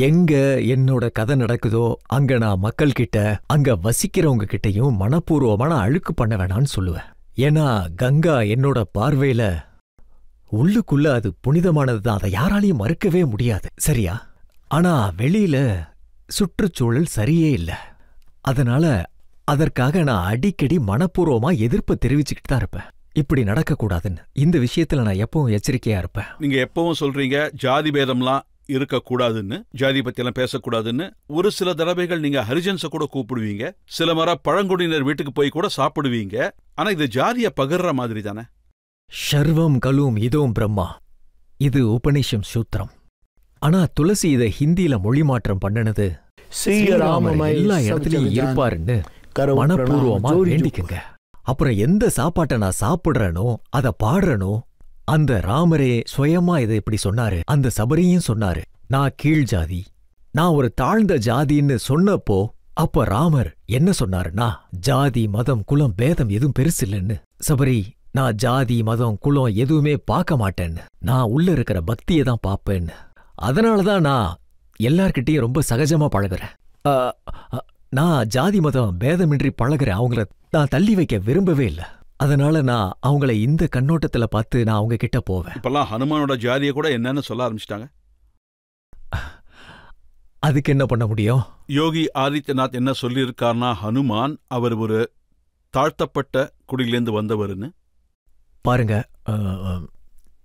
எங்க என்னோட கதை நடக்குதோ அங்க நான் மக்கள் கிட்ட, அங்க வசிக்கிறவங்க கிட்டையும் மனப்பூர்வமான அழுக்கு பண்ண வேணான்னு சொல்லுவேன். ஏன்னா கங்கா என்னோட பார்வையில உள்ளுக்குள்ள அது புனிதமானதுதான், அதை யாராலையும் மறுக்கவே முடியாது, சரியா? ஆனா வெளியில சுற்றுச்சூழல் சரியே இல்ல. அதனால அதற்காக நான் அடிக்கடி மனப்பூர்வமா எதிர்ப்பை தெரிவிச்சுக்கிட்டு தான் இருப்பேன். இப்படி நடக்கக்கூடாதுன்னு. இந்த விஷயத்துல நான் எப்பவும் எச்சரிக்கையா இருப்பேன். நீங்க எப்பவும் சொல்றீங்க ஜாதி பேதம்லாம் இருக்கக்கூடாதுன்னு, ஜாதி பத்தியெல்லாம் பேசக்கூடாதுன்னு. ஒரு சில தடவைகள் நீங்க ஹரிஜன்ஸை கூட கூப்பிடுவீங்க, சில முறை பழங்குடியினர் வீட்டுக்கு போய் கூட சாப்பிடுவீங்க. ஆனா இது ஜாதிய பகிர்ற மாதிரி தானே? ஷர்வம் கலூம் இதோம் பிரம்மா, இது உபநிஷம் சூத்திரம். ஆனா துளசி இதை ஹிந்தியில மொழி மாற்றம் பண்ணினது எல்லா இடத்துலயும் இருப்பாருன்னு மனப்பூர்வமா வேண்டிக்குங்க. அப்புறம் எந்த சாப்பாட்டை நான் சாப்பிடுறேனோ அதை பாடுறனோ அந்த ராமரே சுயமா இதை இப்படி சொன்னாரு. அந்த சபரியும் சொன்னாரு, நான் கீழ் ஜாதி, நான் ஒரு தாழ்ந்த ஜாதின்னு சொன்னப்போ அப்ப ராமர் என்ன சொன்னாருன்னா, ஜாதி மதம் குலம் பேதம் எதுவும் பெருசில்லைன்னு. சபரி, நான் ஜாதி மதம் குலம் எதுவுமே பார்க்க மாட்டேன்னு, நான் உள்ள இருக்கிற பக்தியை தான் பார்ப்பேன்னு. அதனாலதான் நான் எல்லார்கிட்டையும் ரொம்ப சகஜமா பழகுறேன். நான் ஜாதி மதம் பேதமின்றி பழகுறேன். அவங்கள நான் தள்ளி வைக்க விரும்பவே இல்லை. அதனால நான் அவங்கள இந்த கண்ணோட்டத்துல பார்த்து நான் அவங்க கிட்ட போவேன். இப்பெல்லாம் ஹனுமானோட ஜாதியை கூட என்னன்னு சொல்ல ஆரம்பிச்சிட்டாங்க. அதுக்கு என்ன பண்ண முடியும்? யோகி ஆதித்யநாத் என்ன சொல்லியிருக்காருன்னா, ஹனுமான் அவர் ஒரு தாழ்த்தப்பட்ட குடியிலேருந்து வந்தவர்னு. பாருங்க,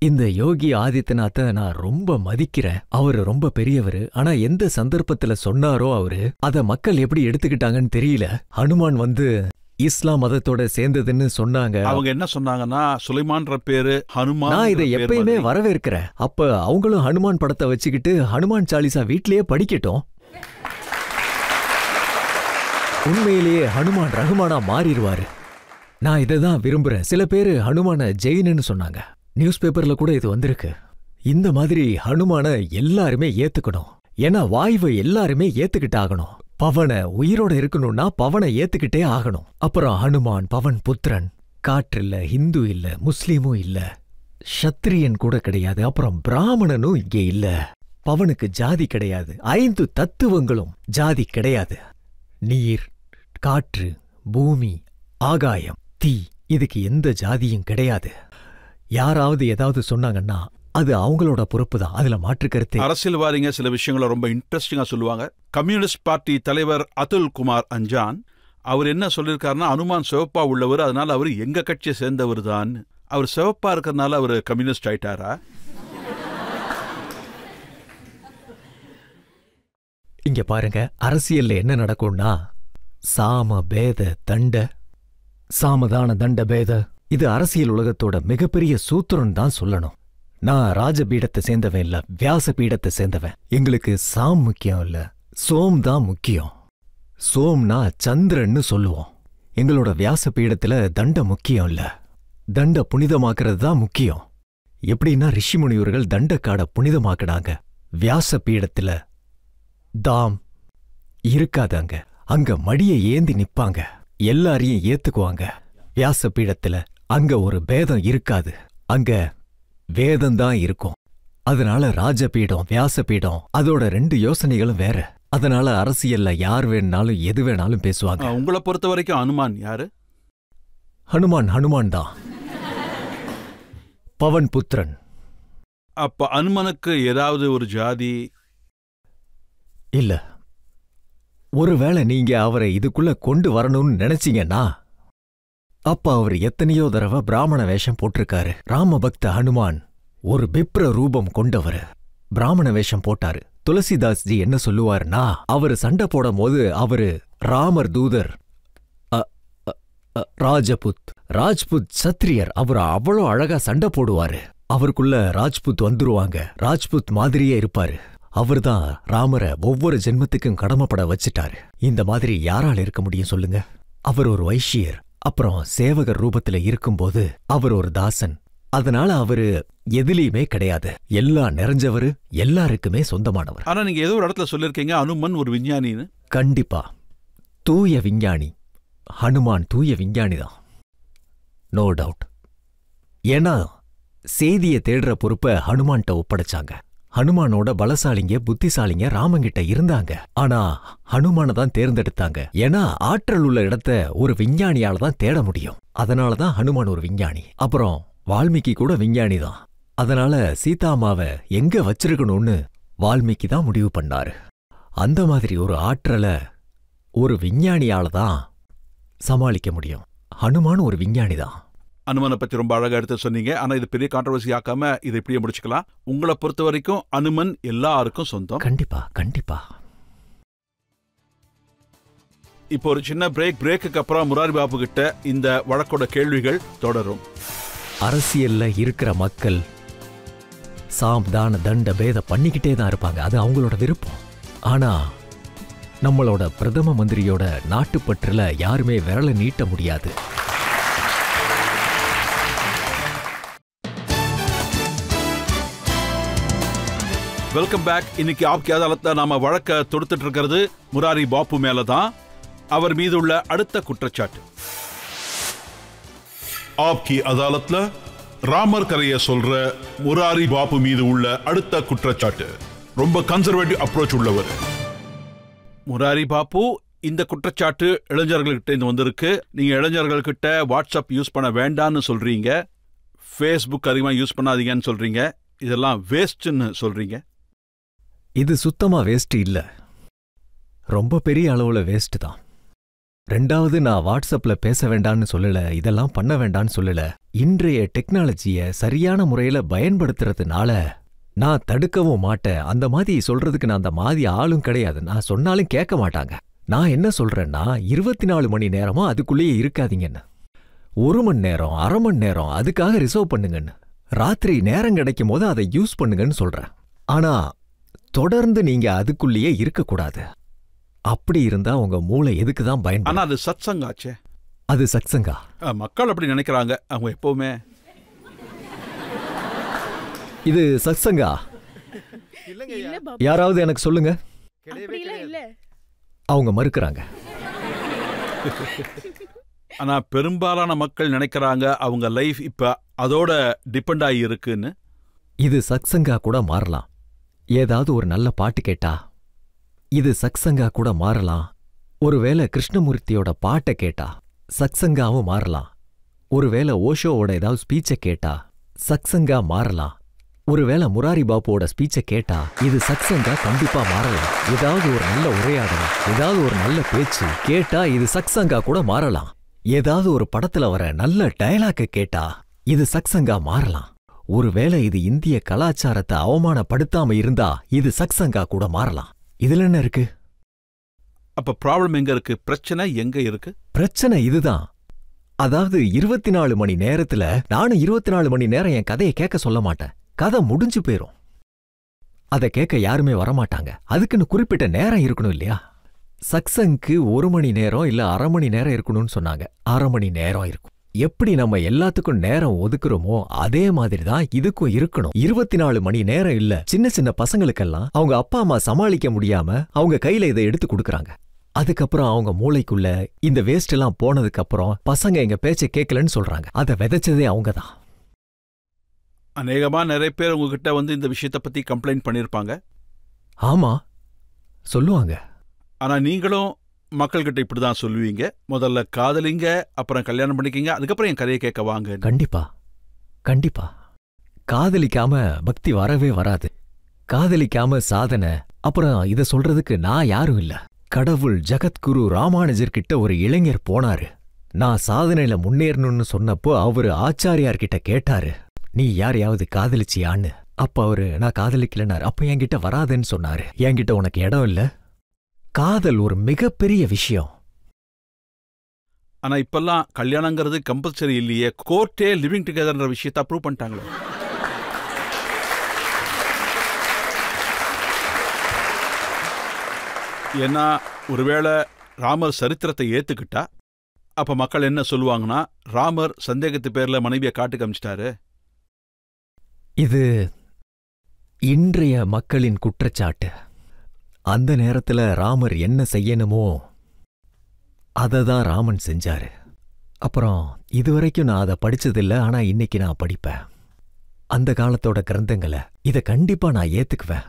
இந்த யோகி ஆதித்யநாத்தை நான் ரொம்ப மதிக்கிறேன். அவரு ரொம்ப பெரியவரு. ஆனா எந்த சந்தர்ப்பத்துல சொன்னாரோ அவரு, அத மக்கள் எப்படி எடுத்துக்கிட்டாங்கன்னு தெரியல. ஹனுமான் வந்து இஸ்லாம் மதத்தோட சேர்ந்ததுன்னு சொன்னாங்க. அவங்க என்ன சொன்னாங்கன்னா, சுலைமான்ற பேரு ஹனுமான். நான் இதை எப்பயுமே வரவேற்கிறேன். அப்ப அவங்களும் ஹனுமான் படத்தை வச்சுக்கிட்டு ஹனுமான் சாலிசா வீட்லயே படிக்கட்டும். உண்மையிலேயே ஹனுமான் ரகுமானா மாறிடுவாரு. நான் இதை தான் விரும்புறேன். சில பேரு ஹனுமான ஜெயின்னு சொன்னாங்க. நியூஸ் பேப்பர்ல கூட இது வந்திருக்கு. இந்த மாதிரி ஹனுமான எல்லாருமே ஏத்துக்கணும். ஏன்னா வாயுவை எல்லாருமே ஏத்துக்கிட்டு ஆகணும். பவனை உயிரோட இருக்கணும்னா பவனை ஏத்துக்கிட்டே ஆகணும். அப்புறம் ஹனுமான் பவன் புத்திரன். காற்று இல்ல, ஹிந்து இல்ல, முஸ்லீமும் இல்ல, சத்திரியன் கூட கிடையாது, அப்புறம் பிராமணனும் இங்கே இல்ல. பவனுக்கு ஜாதி கிடையாது. 5 தத்துவங்களும் ஜாதி கிடையாது. நீர், காற்று, பூமி, ஆகாயம், தீ, இதுக்கு எந்த ஜாதியும் கிடையாது. யாராவது ஏதாவது சொன்னாங்கன்னா அது அவங்களோட பொறுப்பு தான். அதுல மாற்று கருத்து. அரசியல்வாதிங்க சில விஷயங்களை ரொம்ப இன்ட்ரெஸ்டிங்கா சொல்லுவாங்க. கம்யூனிஸ்ட் பார்ட்டி தலைவர் அதுல் குமார் அஞ்சான் அவர் என்ன சொல்லியிருக்காருன்னா, அனுமான் சிவப்பா உள்ளவர், அதனால அவர் எங்க கட்சியை சேர்ந்தவர் தான். அவர் சிவப்பா இருக்கிறதுனால அவர் கம்யூனிஸ்ட் ஆயிட்டாரா? இங்க பாருங்க, அரசியல்ல என்ன நடக்கும்னா, சாம பேத தண்ட, சாமதான தண்ட பேத, இது அரசியல் உலகத்தோட மிகப்பெரிய சூத்திரம் தான் சொல்லணும். நான் ராஜபீடத்தை சேர்ந்தவன் இல்ல, வியாச பீடத்தை சேர்ந்தவன். எங்களுக்கு சாம் முக்கியம் இல்ல, சோம் தான் முக்கியம். சோம்னா சந்திரன்னு சொல்லுவோம். எங்களோட வியாச பீடத்துல தண்ட முக்கியம் இல்ல, தண்ட புனிதமாக்குறது தான் முக்கியம். எப்படின்னா ரிஷிமுனிவர்கள் தண்டக்காட புனிதமாக்குனாங்க. வியாச பீடத்துல தாம் இருக்காதாங்க. அங்க மடிய ஏந்தி நிப்பாங்க, எல்லாரையும் ஏத்துக்குவாங்க. வியாச பீடத்துல அங்க ஒரு பேதம் இருக்காது, அங்க வேதம்தான் இருக்கும். அதனால ராஜபீடம் வியாசபீடம் அதோட 2 யோசனைகளும் வேற. அதனால அரசியல்ல யார் வேணாலும் எது வேணாலும் பேசுவாங்க. உங்களை பொறுத்த வரைக்கும் ஹனுமான் யாரு? ஹனுமான் தான் பவன் புத்திரன். அப்ப ஹனுமனுக்கு ஏதாவது ஒரு ஜாதி இல்ல. ஒருவேளை நீங்க அவரை இதுக்குள்ள கொண்டு வரணும்னு நினைச்சீங்கன்னா, அப்ப அவர் எத்தனையோ தடவை பிராமண வேஷம் போட்டிருக்காரு. ராமபக்த ஹனுமான் ஒரு பிப்ர ரூபம் கொண்டவர், பிராமண வேஷம் போட்டாரு. துளசிதாஸ்ஜி என்ன சொல்லுவாருன்னா, அவரு சண்டை போடும் போது அவரு ராமர் தூதர், ராஜ்புத் சத்திரியர். அவர் அவ்வளோ அழகா சண்டை போடுவாரு. அவருக்குள்ள ராஜ்புத் வந்துருவாங்க, ராஜ்புத் மாதிரியே இருப்பாரு. அவர்தான் ராமரை ஒவ்வொரு ஜென்மத்துக்கும் கடமைப்பட வச்சிட்டாரு. இந்த மாதிரி யாரால இருக்க முடியும் சொல்லுங்க? அவர் ஒரு வைஷ்யர். அப்புறம் சேவகர் ரூபத்துல இருக்கும்போது அவர் ஒரு தாசன். அதனால அவரு எதிலையுமே கிடையாது, எல்லாம் நிறைஞ்சவரு, எல்லாருக்குமே சொந்தமானவர். ஆனா நீங்க ஏதோ ஒரு இடத்துல சொல்லிருக்கீங்க ஹனுமன் ஒரு விஞ்ஞானின்னு. கண்டிப்பா, தூய விஞ்ஞானி. ஹனுமான் தூய விஞ்ஞானி தான், நோ டவுட். ஏன்னா செய்தியை தேடுற பொறுப்பை ஹனுமான்கிட்ட ஒப்படைச்சாங்க. ஹனுமானோட பலசாலிங்க புத்திசாலிங்க ராமங்கிட்ட இருந்தாங்க. ஆனா ஹனுமான தான் தேர்ந்தெடுத்தாங்க. ஏன்னா ஆற்றல் உள்ள இடத்த ஒரு விஞ்ஞானியால தான் தேட முடியும். அதனாலதான் ஹனுமான் ஒரு விஞ்ஞானி. அப்புறம் வால்மீகி கூட விஞ்ஞானி தான். அதனால சீதாமாவை எங்க வச்சிருக்கணும்னு வால்மீகி தான் முடிவு பண்ணாரு. அந்த மாதிரி ஒரு ஆற்றலை ஒரு விஞ்ஞானியால தான் சமாளிக்க முடியும். ஹனுமான் ஒரு விஞ்ஞானி தான். அனுமனை பத்தி ரொம்ப அழகா எடுத்து சொன்னீங்க. ஆனா இது பெரிய கான்ட்ரவர்சி ஆக்காம இதை இப்படியே முடிச்சுக்கலாம். உங்களை பொறுத்த வரைக்கும் அனுமன் எல்லாருக்கும் சொந்தம். கண்டிப்பா கண்டிப்பா. இப்போ ஒரு சின்ன பிரேக்குக்கு அப்புறம் முராரி பாபு கிட்ட இந்த வழக்கோட கேள்விகள் தொடரும். அரசியல்ல இருக்கிற மக்கள் சாம் தான தண்ட பேத பண்ணிக்கிட்டே தான் இருப்பாங்க, அது அவங்களோட விருப்பம். ஆனா நம்மளோட பிரதம மந்திரியோட நாட்டுப்பற்றுல யாருமே விரல நீட்ட முடியாது. Welcome back. இன்னைக்கு ஆப்கி அதாலத்ல நாம வழக்க தொடுத்துட்டு இருக்கிறது முராரி பாபு மேலதான். அவர் மீது உள்ள அடுத்த குற்றச்சாட்டு. ஆப்கி அதாலத்ல ராமர் கதையை சொல்ற முராரி பாபு மீது உள்ள அடுத்த குற்றச்சாட்டு. ரொம்ப கன்சர்வேட்டிவ் அப்ரோச் உள்ளவர் முராரி பாபு. இந்த குற்றச்சாட்டு இளைஞர்கள்கிட்ட இருந்து வந்திருக்கு. நீங்க இளைஞர்கள்கிட்ட வாட்ஸ்அப் யூஸ் பண்ண வேண்டான்னு சொல்றீங்க, ஃபேஸ்புக் அதிகமா யூஸ் பண்ணாதீங்கன்னு சொல்றீங்க, இதெல்லாம் வேஸ்ட்னு சொல்றீங்க. இது சுத்தமா வேஸ்ட் இல்ல, ரொம்ப பெரிய அளவுல வேஸ்ட் தான். ரெண்டாவது, நான் வாட்ஸ்அப்ல பேச வேண்டான்னு சொல்லல, இதெல்லாம் பண்ண வேண்டான்னு சொல்லல. இன்றைய டெக்னாலஜிய சரியான முறையில பயன்படுத்துறதுனால நான் தடுக்கவும் மாட்டேன். அந்த மாதிரி சொல்றதுக்கு நான் அந்த மாதிரி ஆளும் கிடையாது. நான் சொன்னாலும் கேட்க மாட்டாங்க. நான் என்ன சொல்றேன்னா, 24 மணி நேரமா அதுக்குள்ளேயே இருக்காதீங்கன்னு. 1 மணி நேரம், அரை மணி நேரம் அதுக்காக ரிசர்வ் பண்ணுங்கன்னு. ராத்திரி நேரம் கிடைக்கும் போது அதை யூஸ் பண்ணுங்கன்னு சொல்றேன். ஆனா தொடர்ந்து நீங்க அதுக்குள்ளேயே இருக்கக்கூடாது. அப்படி இருந்தா உங்க மூளை எதுக்கு தான் பயன்படும்? ஆனா அது சத்சங்காச்சே. அது சத்சங்கா? மக்கள் அப்படி நினைக்கிறாங்க. அவங்க எப்பவுமே இது சத்சங்கா? இல்ல பாபு, யாராவது எனக்கு சொல்லுங்க. அப்படிலாம் இல்ல. அவங்க மறுக்கிறாங்க. ஆனா பெரும்பாலான மக்கள் நினைக்கிறாங்க அவங்க லைஃப் இப்ப அதோட டிபெண்ட் ஆகி இருக்குன்னு. இது சத்சங்கா கூட மாறலாம். ஏதாவது ஒரு நல்ல பாட்டு கேட்டா இது சத்சங்கா கூட மாறலாம். ஒருவேளை கிருஷ்ணமூர்த்தியோட பாட்டை கேட்டா சத்சங்காவும் மாறலாம். ஒருவேளை ஓஷோவோட ஏதாவது ஸ்பீச்சை கேட்டா சத்சங்கா மாறலாம். ஒருவேளை முராரி பாபுவோட ஸ்பீச்சை கேட்டா இது சத்சங்கா கண்டிப்பா மாறலாம். ஏதாவது ஒரு நல்ல உரையாடலாம், ஏதாவது ஒரு நல்ல பேச்சு கேட்டா இது சத்சங்கா கூட மாறலாம். ஏதாவது ஒரு படத்துல வர நல்ல டயலாக்க கேட்டா இது சத்சங்கா மாறலாம். ஒருவேளை இது இந்திய கலாச்சாரத்தை அவமானப்படுத்தாம இருந்தா இது சத்சங்கா கூட மாறலாம். இதுல என்ன இருக்கு? அப்ப ப்ராப்ளம் எங்க இருக்கு? பிரச்சனை எங்க இருக்கு? பிரச்சனை இதுதான். அதாவது 24 மணி நேரத்துல நானும் 24 மணி நேரம் என் கதையை கேட்க சொல்ல மாட்டேன். கதை முடிஞ்சு போயிரும். அதை கேட்க யாருமே வரமாட்டாங்க. அதுக்குன்னு குறிப்பிட்ட நேரம் இருக்கணும் இல்லையா? சத்சங்க்கு 1 மணி நேரம் இல்ல அரை மணி நேரம் இருக்கணும்னு சொன்னாங்க. அரை மணி நேரம் இருக்கும். எப்படி நம்ம எல்லாத்துக்கும் நேரம் ஒதுக்குறோமோ அதே மாதிரி தான் இதுக்கும் இருக்கணும். 24 மணி நேரம் இல்ல. சின்ன சின்ன பசங்களுக்கெல்லாம் அவங்க அப்பா அம்மா சமாளிக்க முடியாம அவங்க கையில இதை எடுத்து கொடுக்கறாங்க. அதுக்கப்புறம் அவங்க மூளைக்குள்ள இந்த வேஸ்ட் எல்லாம் போனதுக்கு அப்புறம் பசங்க எங்க பேச்சை கேட்கலன்னு சொல்றாங்க. அதை விதைச்சதே அவங்கதான். அநேகமா நிறைய பேர் உங்ககிட்ட இந்த விஷயத்தை பத்தி கம்ப்ளைண்ட் பண்ணிருப்பாங்க. ஆமா, சொல்லுவாங்க. ஆனா நீங்களும் மக்கள்கிட்ட இப்படிதான் சொல்லுவீங்க, முதல்ல காதலிங்க, அப்புறம் கல்யாணம் பண்ணிக்கிங்க, அதுக்கப்புறம் என் கதையை கேட்க வாங்க. கண்டிப்பா கண்டிப்பா. காதலிக்காம பக்தி வரவே வராது. காதலிக்காம சாதனை. அப்புறம் இத சொல்றதுக்கு நான் யாரும் இல்ல. கடவுள் ஜகத்குரு ராமானுஜர்கிட்ட ஒரு இளைஞர் போனாரு. நான் சாதனையில முன்னேறணும்னு சொன்னப்போ அவரு ஆச்சாரியார்கிட்ட கேட்டாரு, நீ யாரையாவது காதலிச்சியான்னு. அப்ப அவரு நான் காதலிக்கலனாரு. அப்ப என்கிட்ட வராதுன்னு சொன்னாரு. என்கிட்ட உனக்கு இடம் இல்ல. காதல் ஒரு மிகப்பெரிய விஷயம். ஆனா இப்பெல்லாம் கல்யாணங்கிறது கம்பல்சரி இல்லையே. கோர்ட்டே லிவிங் டுகெதர்ன்ற விஷயத்தை அப்ரூவ் பண்ணிட்டாங்களே. ஏன்னா ஒருவேளை ராமர் சரித்திரத்தை ஏத்துக்கிட்டா அப்ப மக்கள் என்ன சொல்லுவாங்கன்னா, ராமர் சந்தேகத்து பேர்ல மனைவியை காட்டுக்கு அமிச்சிட்டாரு. இது இன்றைய மக்களின் குற்றச்சாட்டு. அந்த நேரத்துல ராமர் என்ன செய்யணுமோ அததான் ராமன் செஞ்சாரு. அப்புறம் இதுவரைக்கும் நான் அதை படிச்சதில்ல. ஆனா இன்னைக்கு நான் படிப்பேன் அந்த காலத்தோட கிரந்தங்களை. இத கண்டிப்பா நான் ஏத்துக்குவேன்.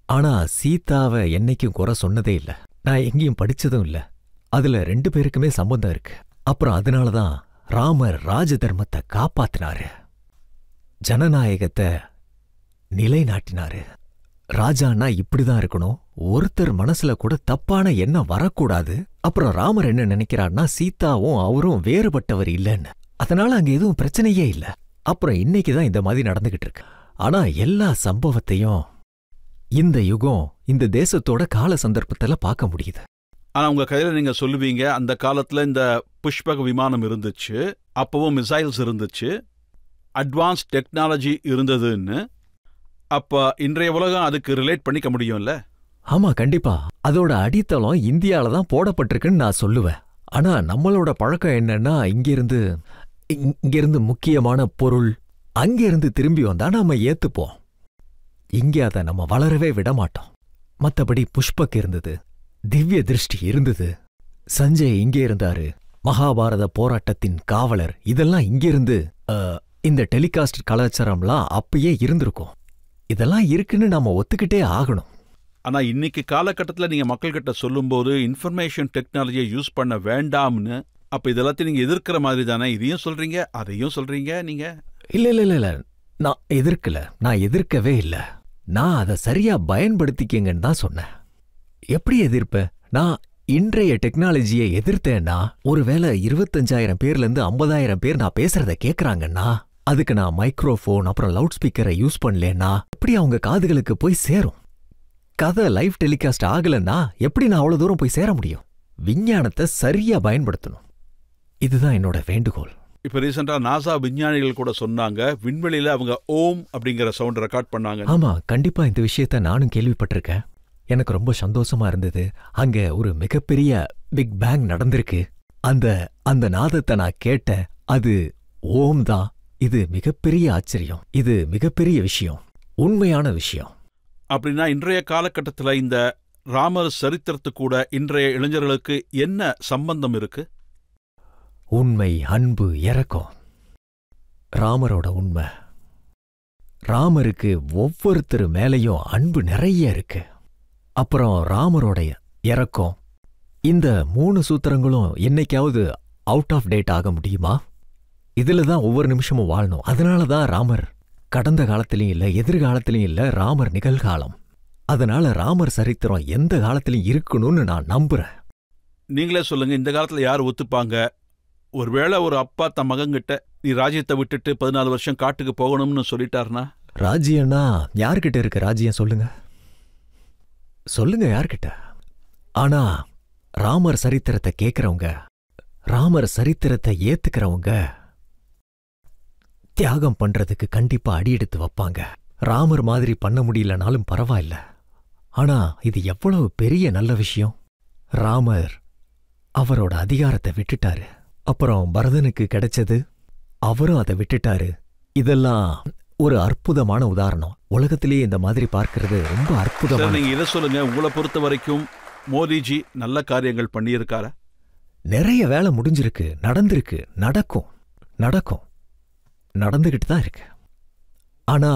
ஆனா சீதாவை என்னைக்கும் குறை சொன்னதே இல்ல. நான் எங்கேயும் படிச்சதும் இல்ல. அதுல 2 பேருக்குமே சம்பந்தம் இருக்கு. அப்புறம் அதனாலதான் ராமர் ராஜ தர்மத்தை காப்பாத்தினாரு, ஜனநாயகத்தை நிலைநாட்டினாரு. ராஜான்னா இப்படிதான் இருக்கணும். ஒருத்தர் மனசுல கூட தப்பான எண்ணம் வரக்கூடாது. அப்புறம் ராமர் என்ன நினைக்கிறார்னா, சீதாவும் அவரும் வேறுபட்டவர் இல்லைன்னு. அதனால அங்க எதுவும் பிரச்சனையே இல்ல. அப்புறம் இன்னைக்கு தான் இந்த மாதிரி நடந்துகிட்டு இருக்கு. ஆனா எல்லா சம்பவத்தையும் இந்த யுகம் இந்த தேசத்தோட கால சந்தர்ப்பத்துல பார்க்க முடியுது. ஆனா உங்க கையில நீங்க சொல்லுவீங்க அந்த காலத்துல இந்த புஷ்பக விமானம் இருந்துச்சு, அப்பவும் மிசைல்ஸ் இருந்துச்சு, அட்வான்ஸ் டெக்னாலஜி இருந்ததுன்னு. அப்ப இன்றைய உலகம் அதுக்கு ரிலேட் பண்ணிக்க முடியும்ல? ஆமா, கண்டிப்பா. அதோட அடித்தளம் இந்தியால தான் போடப்பட்டிருக்குன்னு நான் சொல்லுவேன். ஆனா நம்மளோட பழக்கம் என்னன்னா, இங்கிருந்து முக்கியமான பொருள் அங்கிருந்து திரும்பி வந்தா நாம ஏத்துப்போம். இங்க அதை நம்ம வளரவே விட மாட்டோம். மத்தபடி புஷ்பக் இருந்தது, திவ்ய திருஷ்டி இருந்தது, சஞ்சய் இங்கே இருந்தாரு, மகாபாரத போராட்டத்தின் காவலர், இதெல்லாம் இங்கிருந்து இந்த டெலிகாஸ்ட் கலாச்சாரம்லாம் அப்பயே இருந்திருக்கும். இதெல்லாம் இருக்குன்னு நாம ஒத்துக்கிட்டே ஆகணும். ஆனா இன்னைக்கு காலகட்டத்துல நீங்க மக்கள்கிட்ட சொல்லும்போது இன்ஃபர்மேஷன் டெக்னாலஜியை யூஸ் பண்ண வேண்டாம்னு, அப்ப இதெல்லாத்தையும் நீங்க எதிர்க்கிற மாதிரி தானே? இதையும் சொல்றீங்க அதையும் சொல்றீங்க நீங்க. இல்ல, நான் எதிர்க்கல, நான் எதிர்க்கவே இல்ல. நான் அதை சரியா பயன்படுத்திக்கங்கன்னு தான் சொன்னேன். எப்படி எதிர்ப்ப? நான் இன்றைய டெக்னாலஜியை எதிர்த்தேன்னா, ஒருவேளை 25,000 பேர்ல இருந்து 50,000 பேர் நான் பேசுறத கேக்குறாங்கன்னா, அதுக்கு நான் மைக்ரோஃபோன் அப்புறம் லவுட் ஸ்பீக்கரை யூஸ் பண்ணலன்னா எப்படி அவங்க காதுகளுக்கு போய் சேரும்? கதை லைவ் டெலிகாஸ்ட் ஆகலன்னா எப்படி நான் அவ்வளவு தூரம் போய் சேர முடியும்? விஞ்ஞானத்தை சரியா பயன்படுத்தணும். இதுதான் என்னோட வேண்டுகோள். இப்ப ரீசெண்டா நாசா விஞ்ஞானிகள் கூட சொன்னாங்க, விண்வெளியில அவங்க ஓம் அப்படிங்கிற சவுண்ட் ரெக்கார்ட் பண்ணாங்க. ஆமா, கண்டிப்பா இந்த விஷயத்த நானும் கேள்விப்பட்டிருக்கேன். எனக்கு ரொம்ப சந்தோஷமா இருந்தது. அங்க ஒரு மிகப்பெரிய பிக் பேங் நடந்திருக்கு. அந்த நாதத்தை நான் கேட்டேன். அது ஓம் தான். இது மிகப்பெரிய ஆச்சரியம். இது மிகப்பெரிய விஷயம், உண்மையான விஷயம். அப்படின்னா இன்றைய காலகட்டத்துல இந்த ராமர் சரித்திரத்து கூட இன்றைய இளைஞர்களுக்கு என்ன சம்பந்தம் இருக்கு? உண்மை, அன்பு, இரக்கம். ராமரோட உண்மை. ராமருக்கு ஒவ்வொருத்தர் மேலையும் அன்பு நிறைய இருக்கு. அப்புறம் ராமரோட இரக்கம். இந்த 3 சூத்திரங்களும் என்னைக்காவது அவுட் ஆஃப் டேட் ஆக முடியுமா? இதுல தான் ஒவ்வொரு நிமிஷமும் வாழணும். அதனால தான் ராமர் கடந்த காலத்திலையும் இல்ல, எதிர்காலத்திலையும் இல்ல, ராமர் நிகழ்காலம். அதனால ராமர் சரித்திரம் எந்த காலத்திலையும் இருக்கணும்னு நான் நம்புறேன். நீங்களே சொல்லுங்க, இந்த காலத்துல யார் ஒத்துப்பாங்க? ஒருவேளை ஒரு அப்பா தன் மகன்கிட்ட நீ ராஜ்யத்தை விட்டுட்டு 14 வருஷம் காட்டுக்கு போகணும்னு சொல்லிட்டாருனா? ராஜ்யம்னா யார்கிட்ட இருக்கு ராஜ்யம்? சொல்லுங்க யார்கிட்ட? ஆனா ராமர் சரித்திரத்தை கேட்கறவங்க, ராமர் சரித்திரத்தை ஏத்துக்கிறவங்க தியாகம் பண்றதுக்கு கண்டிப்பா அடியெடுத்து வைப்பாங்க. ராமர் மாதிரி பண்ண முடியலனாலும் பரவாயில்ல. ஆனா இது எவ்வளவு பெரிய நல்ல விஷயம். ராமர் அவரோட அதிகாரத்தை விட்டுட்டாரு. அப்புறம் பரதனுக்கு கிடைச்சது, அவரும் அதை விட்டுட்டாரு. இதெல்லாம் ஒரு அற்புதமான உதாரணம். உலகத்திலேயே இந்த மாதிரி பார்க்கிறது ரொம்ப அற்புதம். நீங்க இதை சொல்லுங்க, உங்களை பொறுத்த வரைக்கும் மோடிஜி நல்ல காரியங்கள் பண்ணியிருக்காரா? நிறைய வேலை முடிஞ்சிருக்கு, நடந்திருக்கு, நடக்கும், நடந்துகிட்டு தான் இருக்கு. ஆனா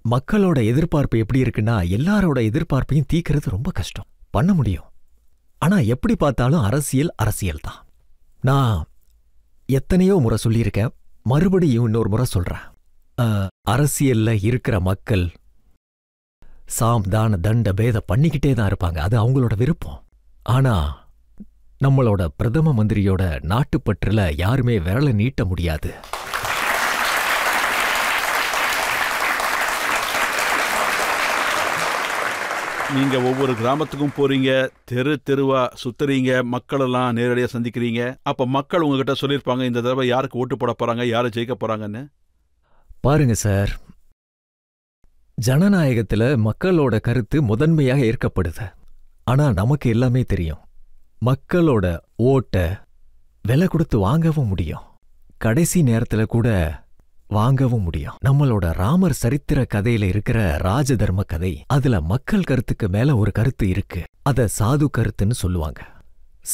மக்களோட எதிர்பார்ப்பு எப்படி இருக்குன்னா, எல்லாரோட எதிர்பார்ப்பையும் தீக்கிறது ரொம்ப கஷ்டம். பண்ண முடியும். ஆனா எப்படி பார்த்தாலும் அரசியல் தான். நான் எத்தனையோ முறை சொல்லியிருக்கேன், மறுபடியும் இன்னொரு முறை சொல்றேன். அரசியல்ல இருக்கிற மக்கள் சாம் தான தண்ட பேத பண்ணிக்கிட்டே தான் இருப்பாங்க. அது அவங்களோட விருப்பம். ஆனா நம்மளோட பிரதம மந்திரியோட நாட்டுப்பற்றுல யாருமே விரல நீட்ட முடியாது. நீங்க ஒவ்வொரு கிராமத்துக்கும் போறீங்க, தெருவா சுத்துறீங்க, மக்களெல்லாம் நேரடியா சந்திக்கிறீங்க. அப்ப மக்கள் உங்ககிட்ட சொல்லியிருப்பாங்க, இந்த தடவை யாருக்கு ஓட்டு போட போறாங்க, யாரு ஜெயிக்க போறாங்கன்னு. பாருங்க சார், ஜனநாயகத்துல மக்களோட கருத்து முதன்மையாக ஏற்கப்படுது. ஆனா நமக்கு எல்லாமே தெரியும், மக்களோட ஓட்ட விலை கொடுத்து வாங்கவும் முடியும், கடைசி நேரத்துல கூட வாங்கவும் முடியும். நம்மளோட ராமர் சரித்திர கதையில இருக்கிற ராஜதர்ம கதை, அதுல மக்கள் கருத்துக்கு மேல ஒரு கருத்து இருக்கு. அத சாது கருத்துன்னு சொல்லுவாங்க.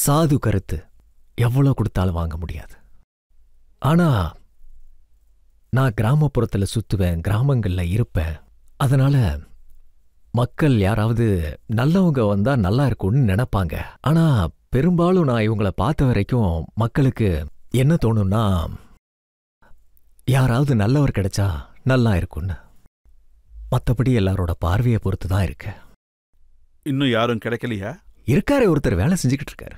சாது கருத்து எவ்வளவு கொடுத்தாலும் வாங்க முடியாது. ஆனா நான் கிராமப்புறத்துல சுத்துவேன், கிராமங்கள்ல இருப்பேன். அதனால மக்கள் யாராவது நல்லவங்க வந்தா நல்லா இருக்கும்னு நினைப்பாங்க. ஆனா பெரும்பாலும் நான் இவங்கள பார்த்த வரைக்கும் மக்களுக்கு என்ன தோணும்னா, யாராவது நல்லவர் கிடைச்சா நல்லா இருக்கும்னு. மத்தபடி எல்லாரோட பார்வையை பொறுத்து தான் இருக்கு. இன்னும் யாரும் கிடைக்கலையா? இருக்காரே ஒருத்தர், வேலை செஞ்சுக்கிட்டு இருக்காரு.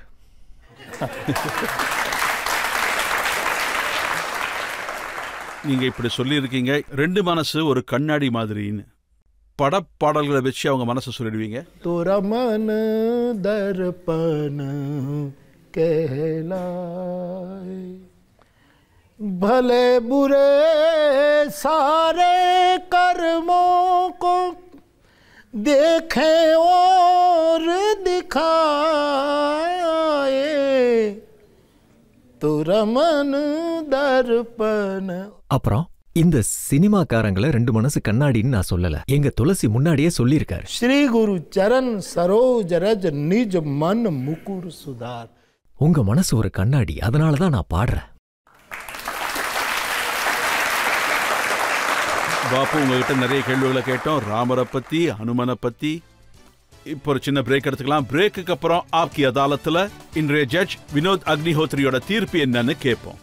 நீங்க இப்படி சொல்லியிருக்கீங்க, ரெண்டு மனசு ஒரு கண்ணாடி மாதிரின்னு. படப்பாடல்களை வச்சு அவங்க மனசை சொல்லிடுவீங்க. तोरा मन दर्पण कहलाए, भले बुरे सारे कर्मों को देखे और दिखाए, तोरा मन दर्पण. அப்புறம் இந்த சினிமாக்காரங்களை ரெண்டு மனசு கண்ணாடின்னு நான் சொல்லல, எங்க துளசி முன்னாடியே சொல்லியிருக்காரு. श्री गुरु चरण सरोज रज निज मन मुकुर सुधार. உங்க மனசு ஒரு கண்ணாடி, அதனாலதான் நான் பாடுறேன். பாப்பு, உங்ககிட்ட நிறைய கேள்விகளை கேட்டோம், ராமரை பத்தி, ஹனுமனை பத்தி. இப்போ ஒரு சின்ன பிரேக் எடுத்துக்கலாம். பிரேக்குக்கு அப்புறம் ஆப்கி அதாலத்துல இன்றைய ஜட்ஜ் வினோத் அக்னிஹோத்ரியோட தீர்ப்பு என்னன்னு கேட்போம்.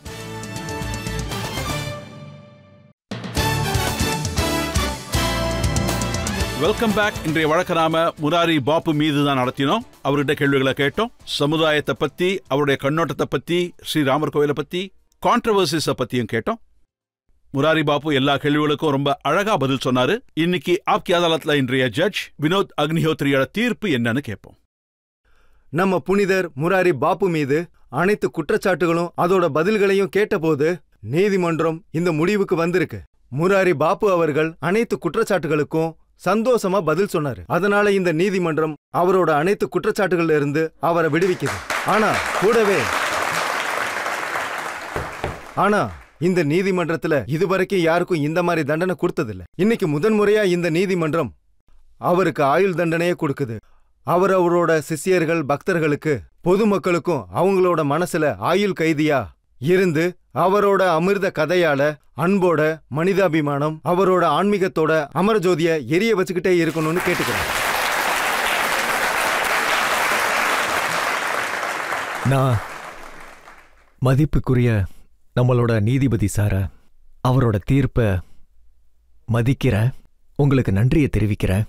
Welcome back. இன்றைய வழக்க நாம முராரி பாப்பு மீது தான் நடத்தினோம். அவர்கிட்ட கேள்விகளை கேட்டோம். சமுதாயத்தை பத்தி, அவருடைய கண்ணோட்டத்தை பத்தி, ஸ்ரீராமர் கோயிலை பத்தி, கான்ட்ரவர்சிஸ பத்தியும் கேட்டோம். முராரி பாப்பு எல்லா கேள்விகளுக்கும் ரொம்ப அழகா பதில் சொன்னாரு. இன்னைக்கு ஆப்கி அதாலத்ல இன்றைய ஜட்ஜ் வினோத் அக்னிஹோத்ரியோட தீர்ப்பு என்னன்னு கேட்போம். நம்ம புனிதர் முராரி பாப்பு மீது அனைத்து குற்றச்சாட்டுகளும் அதோட பதில்களையும் கேட்டபோது நீதிமன்றம் இந்த முடிவுக்கு வந்திருக்கு. முராரி பாப்பு அவர்கள் அனைத்து குற்றச்சாட்டுகளுக்கும் சந்தோஷமா பதில் சொன்னாரு. அதனால இந்த நீதிமன்றம் அவரோட அனைத்து குற்றச்சாட்டுகள்ல இருந்து அவரை விடுவிக்குது. ஆனா இந்த நீதிமன்றத்துல இதுவரைக்கும் யாருக்கும் இந்த மாதிரி தண்டனை கொடுத்ததில்ல. இன்னைக்கு முதன்முறையா இந்த நீதிமன்றம் அவருக்கு ஆயுள் தண்டனையே கொடுக்குது. அவரோட சிஷ்யர்கள், பக்தர்களுக்கு, பொதுமக்களுக்கும் அவங்களோட மனசுல ஆயுள் கைதியா இருந்து அவரோட அமிர்த கதையால அன்போட, மனிதாபிமானம், அவரோட ஆன்மீகத்தோட அமரஜோதிய எரிய வச்சுக்கிட்டே இருக்கணும்னு கேட்டுக்கிறேன். நான் மதிப்புக்குரிய நம்மளோட நீதிபதி சார, அவரோட தீர்ப்பை மதிக்கிறேன். உங்களுக்கு நன்றியை தெரிவிக்கிறேன்.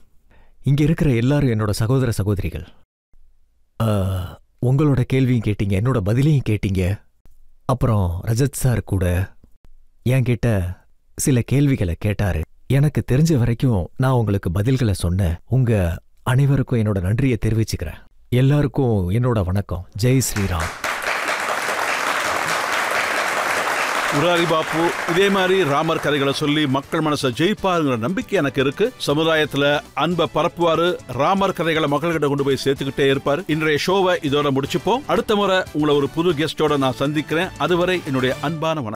இங்க இருக்கிற எல்லாரும் என்னோட சகோதர சகோதரிகள். உங்களோட கேள்வியும் கேட்டீங்க, என்னோட பதிலையும் கேட்டீங்க. அப்புறம் ரஜத் சார் கூட என்கிட்ட சில கேள்விகளை கேட்டாரு. எனக்கு தெரிஞ்ச வரைக்கும் நான் உங்களுக்கு பதில்களை சொன்னேன். உங்க அனைவருக்கும் என்னோட நன்றியை தெரிவிச்சுக்கிறேன். எல்லாருக்கும் என்னோட வணக்கம். ஜெய் ஸ்ரீராம். முராரி பாப்பு இதே மாதிரி ராமர் கதைகளை சொல்லி மக்கள் மனசை ஜெயிப்பாருங்கிற நம்பிக்கை எனக்கு இருக்கு. சமுதாயத்துல அன்பை பரப்புவாரு, ராமர் கதைகளை மக்கள்கிட்ட கொண்டு போய் சேர்த்துக்கிட்டே இருப்பாரு. இன்றைய ஷோவை இதோட முடிச்சுப்போம். அடுத்த முறை உங்களை ஒரு புது கெஸ்டோட நான் சந்திக்கிறேன். அதுவரை என்னுடைய அன்பான வணக்கம்.